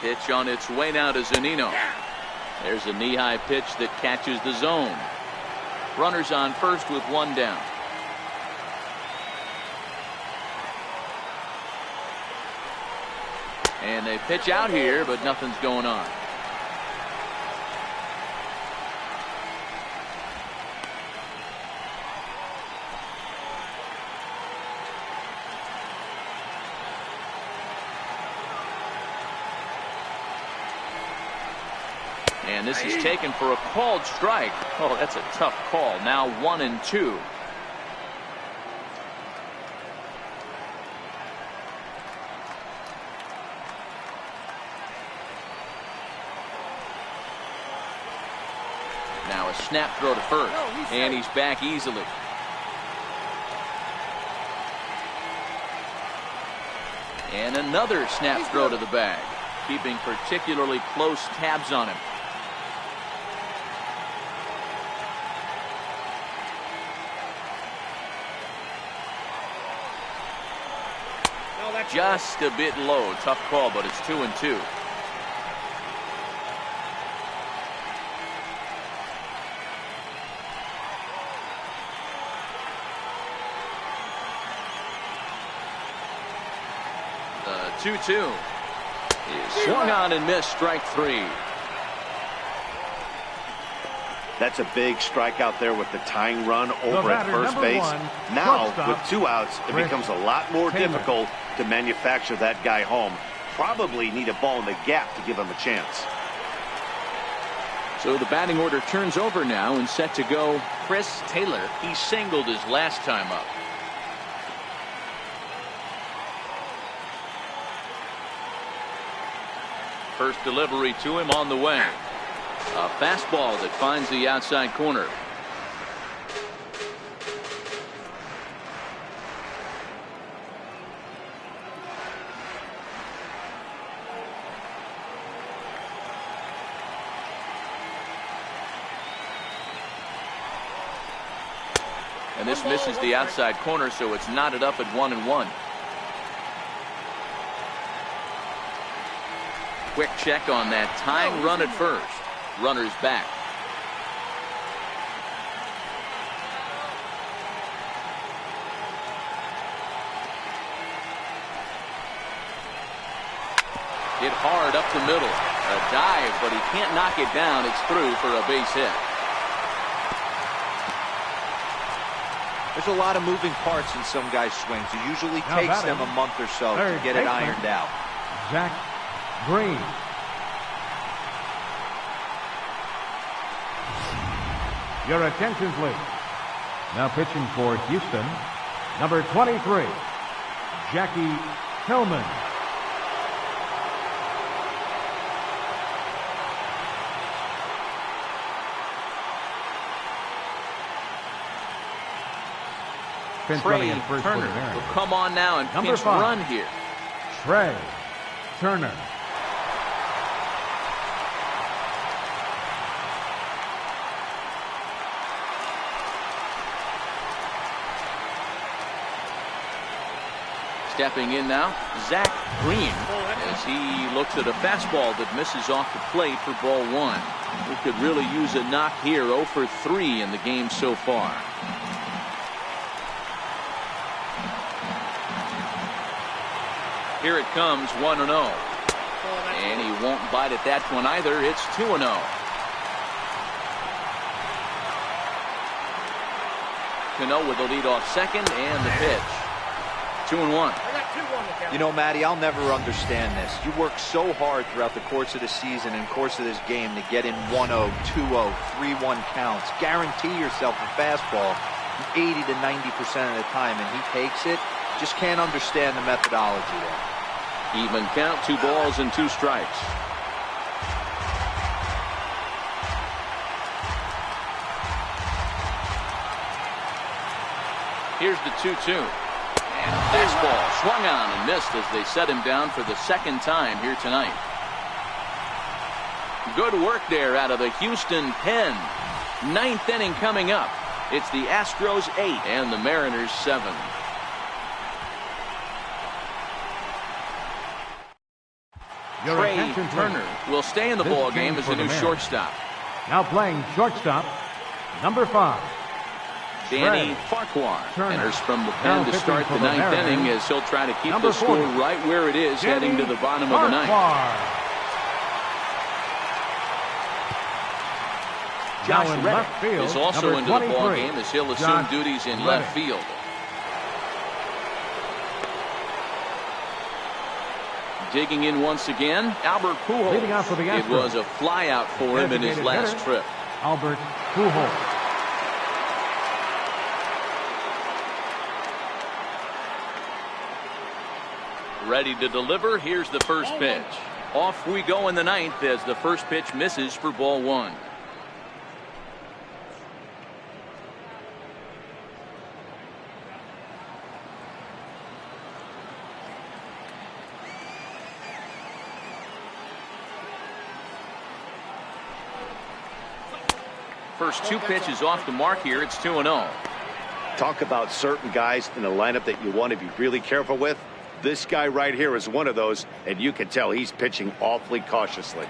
Pitch on its way now to Zunino. There's a knee-high pitch that catches the zone. Runners on first with 1 down. And they pitch out here, but nothing's going on. And this is taken for a called strike. Oh, that's a tough call. Now 1-2. Now a A snap throw to first, and he's back easily. And another snap throw to the bag, keeping particularly close tabs on him. Just a bit low. Tough call, but it's 2-2. The 2-2 is swung on and missed. Strike three. That's a big strikeout there with the tying run over at first base. Now, with 2 outs, it becomes a lot more difficult to manufacture that guy home. Probably need a ball in the gap to give him a chance. So the batting order turns over now and set to go. Chris Taylor. He singled his last time up. First delivery to him on the way. A fastball that finds the outside corner. And this misses the outside corner, so it's knotted up at 1-1. Quick check on that tying run at first. Runners back. Hit hard up the middle. A dive, but he can't knock it down. It's through for a base hit. There's a lot of moving parts in some guys' swings. It usually takes them a month or so to get it ironed out. Zach Green. Your attention, please. Now pitching for Houston, number 23, Jackie Hillman. Trey Turner will come on now and pinch run here. Trey Turner. Stepping in now, Zach Green, as he looks at a fastball that misses off the plate for ball one. We could really use a knock here. 0 for 3 in the game so far. Here it comes, 1-0. And he won't bite at that one either. It's 2-0. Cano with the leadoff second and the pitch. 2-1. You know, Matty, I'll never understand this. You work so hard throughout the course of the season and course of this game to get in 1-0, 2-0, 3-1 counts. Guarantee yourself a fastball 80 to 90% of the time, and he takes it. Just can't understand the methodology there. Even count, 2 balls and 2 strikes. Here's the 2-2. And a fastball swung on and missed as they set him down for the second time here tonight. Good work there out of the Houston pen. 9th inning coming up. It's the Astros 8 and the Mariners 7. Trey Turner will stay in the ball game as the new shortstop. Now playing shortstop, number 5. Danny Farquhar enters from the pen to start the 9th inning as he'll try to keep the score right where it is heading to the bottom of the 9th. Josh Reddick is also into the ball game as he'll assume duties in left field. Digging in once again, Albert Pujols. It was a fly out for him in his last trip. Albert Pujols. Ready to deliver. Here's the first pitch. Off we go in the 9th as the first pitch misses for ball 1. First two pitches off the mark here. It's 2-0. Talk about certain guys in the lineup that you want to be really careful with. This guy right here is one of those, and you can tell he's pitching awfully cautiously.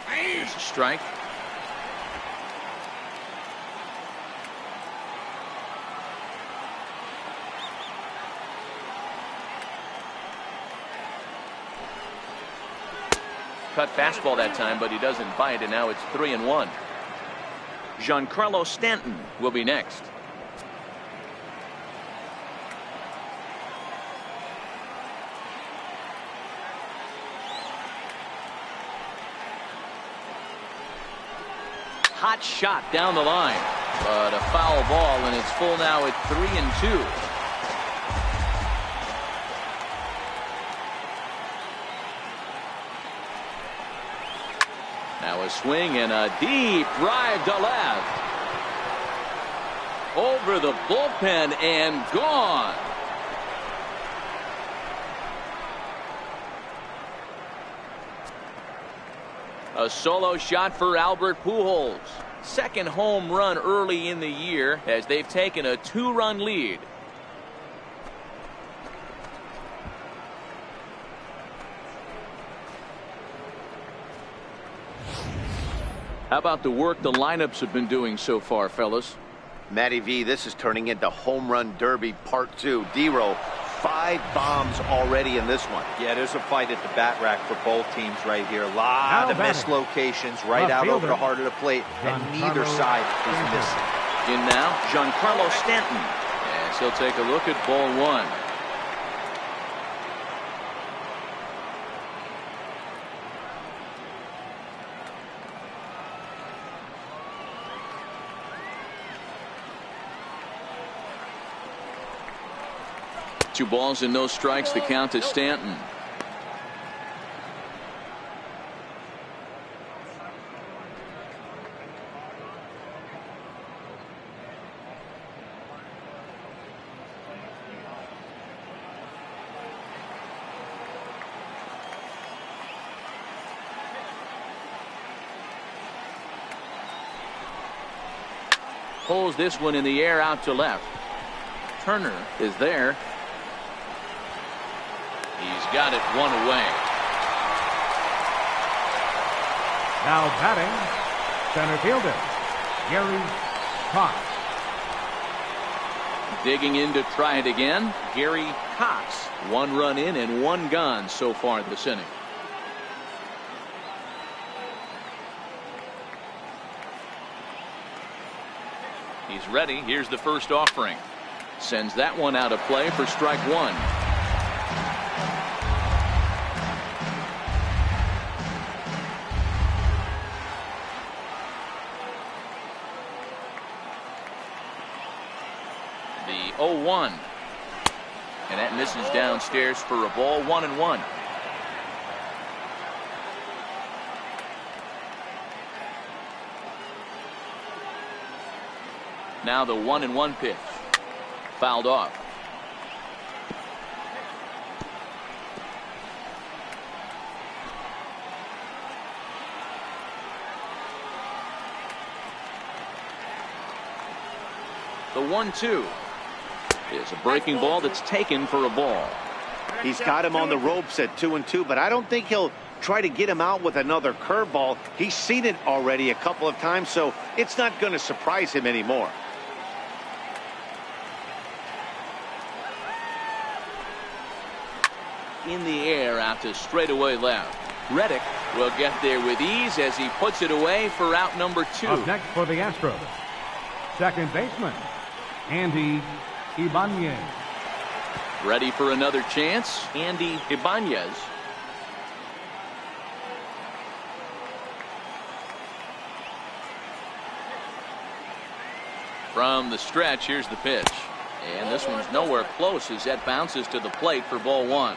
Here's a strike. Cut fastball that time, but he doesn't bite, and now it's 3-1. Giancarlo Stanton will be next. Hot shot down the line, but a foul ball, and it's full now at 3-2. Now a swing and a deep drive to left. Over the bullpen and gone. A solo shot for Albert Pujols. Second home run early in the year as they've taken a 2-run lead. How about the work the lineups have been doing so far, fellas? Matty V, this is turning into Home Run Derby Part 2. D-Row, 5 bombs already in this one. Yeah, there's a fight at the bat rack for both teams right here. A lot of mislocations right out over the heart of the plate, and neither side is missing. In now, Giancarlo Stanton. As he'll take a look at ball one. Two balls and no strikes, the count to Stanton. Pulls this one in the air out to left. Turner is there. He's got it one away. Now batting, center fielder, Gary Cox. Digging in to try it again, Gary Cox. 1 run in and 1 gone so far this inning. He's ready. Here's the first offering. Sends that one out of play for strike 1. The 0-1. And that misses downstairs for a ball. 1-1. Now the 1-1 pitch. Fouled off. The 1-2 is a breaking ball that's taken for a ball. He's got him on the ropes at 2-2, but I don't think he'll try to get him out with another curveball. He's seen it already a couple of times, so it's not going to surprise him anymore. In the air out to straightaway left. Reddick will get there with ease as he puts it away for out number 2. Up next for the Astros, second baseman, Andy Ibanez. Ready for another chance, Andy Ibanez. From the stretch, here's the pitch. And this one's nowhere close as that bounces to the plate for ball 1.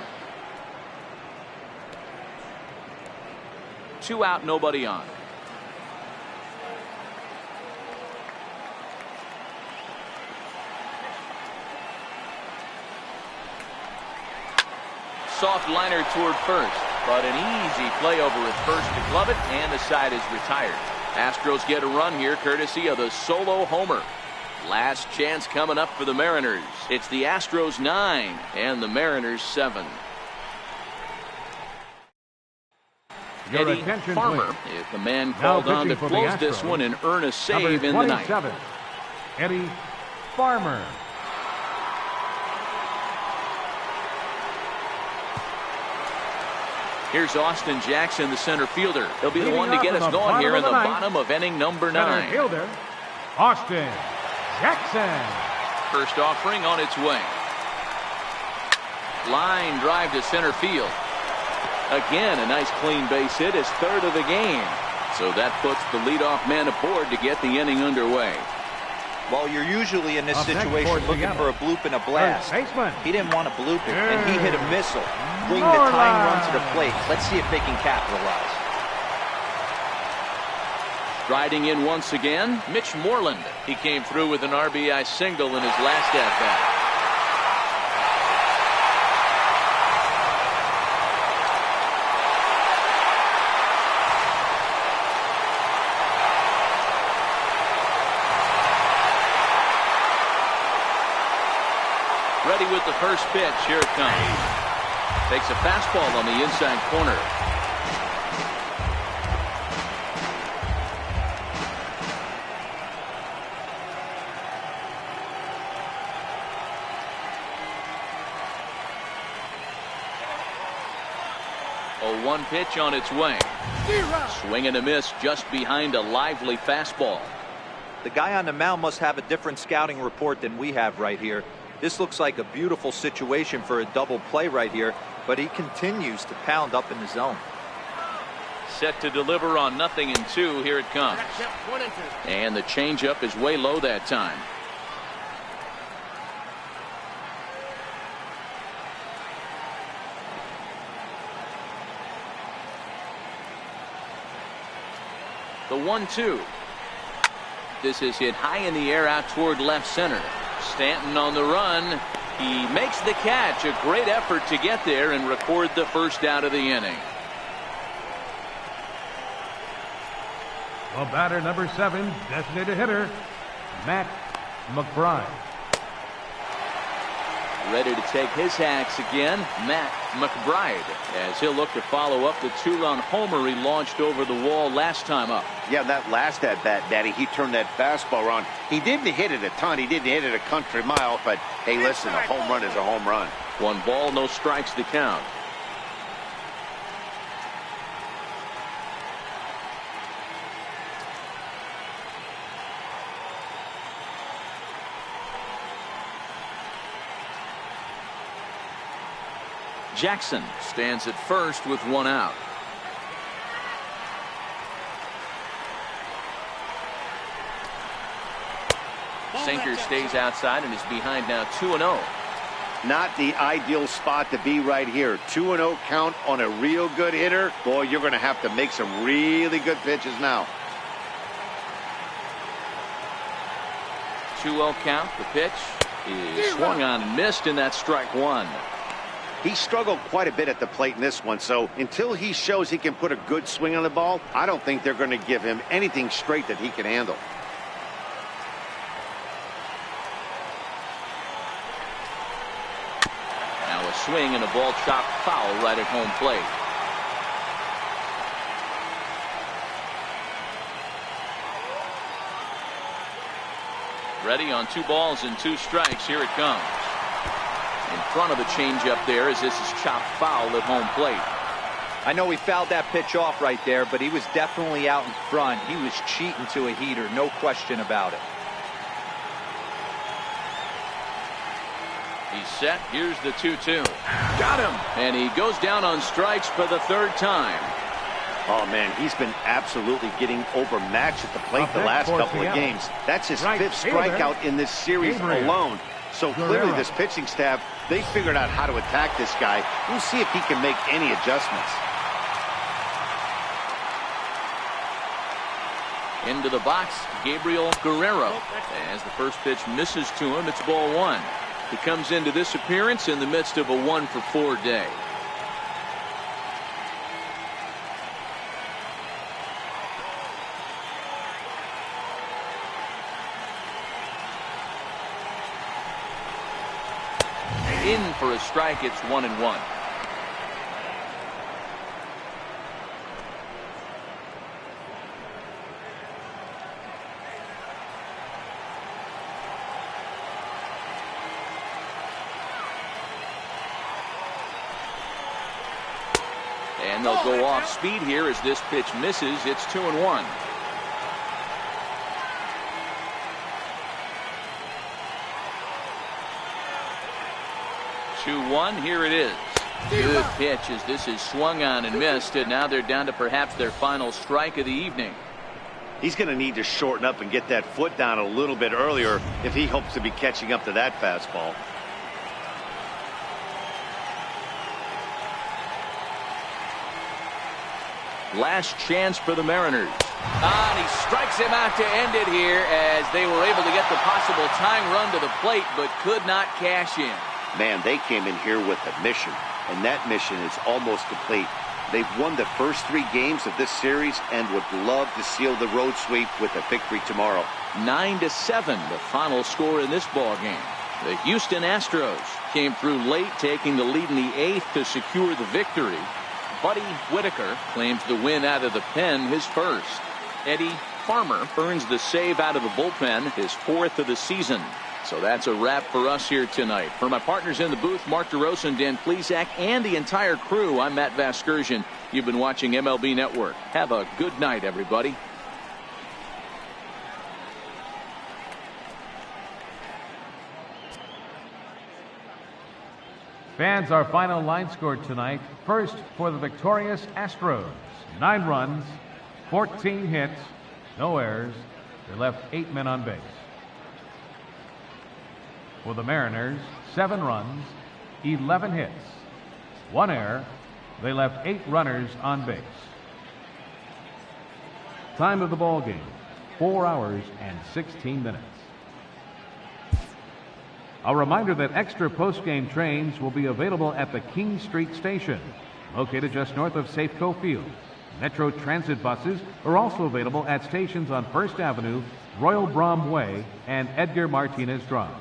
2 out, nobody on. soft liner toward first, but an easy play over at first to glove it, and the side is retired. Astros get a run here courtesy of the solo homer. Last chance coming up for the Mariners. It's the Astros 9 and the Mariners 7. Eddie Farmer is the man called on to close this one and earn a save in the ninth. Eddie Farmer. Here's Austin Jackson, the center fielder. He'll be the one to get us going here in the bottom of inning number 9. Center fielder, Austin Jackson. First offering on its way. Line drive to center field. Again, a nice clean base hit, his third of the game. So that puts the leadoff man aboard to get the inning underway. Well, you're usually in this situation looking for a bloop and a blast. He didn't want to bloop it, and he hit a missile. Bring the tying run to the plate. Let's see if they can capitalize. Striding in once again, Mitch Moreland. He came through with an RBI single in his last at-bat. Ready with the first pitch. Here it comes. Takes a fastball on the inside corner. A 1 pitch on its way. Swing and a miss just behind a lively fastball. The guy on the mound must have a different scouting report than we have right here. This looks like a beautiful situation for a double play right here, but he continues to pound up in the zone. Set to deliver on 0-2. Here it comes. And the changeup is way low that time. The 1-2. This is hit high in the air out toward left center. Stanton on the run. He makes the catch. A great effort to get there and record the first out of the inning. The batter, number 7, designated hitter, Matt McBride. Ready to take his hacks again, Matt McBride, as he'll look to follow up the 2-run homer he launched over the wall last time up. Yeah, that last at-bat, Daddy, he turned that fastball around. He didn't hit it a ton. He didn't hit it a country mile, but hey, listen, a home run is a home run. 1 ball, no strikes to count. Jackson stands at first with 1 out. Sinker stays outside and is behind now 2-0. Not the ideal spot to be right here. 2-0 count on a real good hitter. Boy, you're going to have to make some really good pitches now. 2-0 count. The pitch is swung on and missed, and that's strike 1. He struggled quite a bit at the plate in this one, so until he shows he can put a good swing on the ball, I don't think they're going to give him anything straight that he can handle. Now a swing and a ball chopped foul right at home plate. Ready on 2 balls and 2 strikes. Here it comes. In front of the changeup there as this is chopped foul at home plate. I know he fouled that pitch off right there, but he was definitely out in front. He was cheating to a heater, no question about it. He's set. Here's the 2-2. Got him. And he goes down on strikes for the 3rd time. Oh, man, he's been absolutely getting overmatched at the plate the last couple of games. That's his 5th strikeout in this series alone. So clearly this pitching staff, they figured out how to attack this guy. We'll see if he can make any adjustments. Into the box, Gabriel Guerrero. As the first pitch misses to him, it's ball 1. He comes into this appearance in the midst of a 1-for-4 day. In for a strike. It's 1-1. And they'll go off speed here as this pitch misses. It's 2-1. 2-1. Here it is. Good pitch as this is swung on and missed, and now they're down to perhaps their final strike of the evening. He's going to need to shorten up and get that foot down a little bit earlier if he hopes to be catching up to that fastball. Last chance for the Mariners. And he strikes him out to end it here as they were able to get the possible tying run to the plate but could not cash in. Man, they came in here with a mission, and that mission is almost complete. They've won the first 3 games of this series and would love to seal the road sweep with a victory tomorrow. 9-7, the final score in this ball game. The Houston Astros came through late, taking the lead in the 8th to secure the victory. Buddy Whitaker claims the win out of the pen, his first. Eddie Farmer earns the save out of the bullpen, his 4th of the season. So that's a wrap for us here tonight. For my partners in the booth, Mark DeRosa and Dan Plesac, and the entire crew, I'm Matt Vasgersian. You've been watching MLB Network. Have a good night, everybody. Fans, our final line score tonight. First for the victorious Astros. 9 runs, 14 hits, no errors. They left 8 men on base. For the Mariners, 7 runs, 11 hits, 1 error. They left 8 runners on base. Time of the ball game, 4 hours and 16 minutes. A reminder that extra post-game trains will be available at the King Street Station, located just north of Safeco Field. Metro Transit buses are also available at stations on First Avenue, Royal Brom Way, and Edgar Martinez Drive.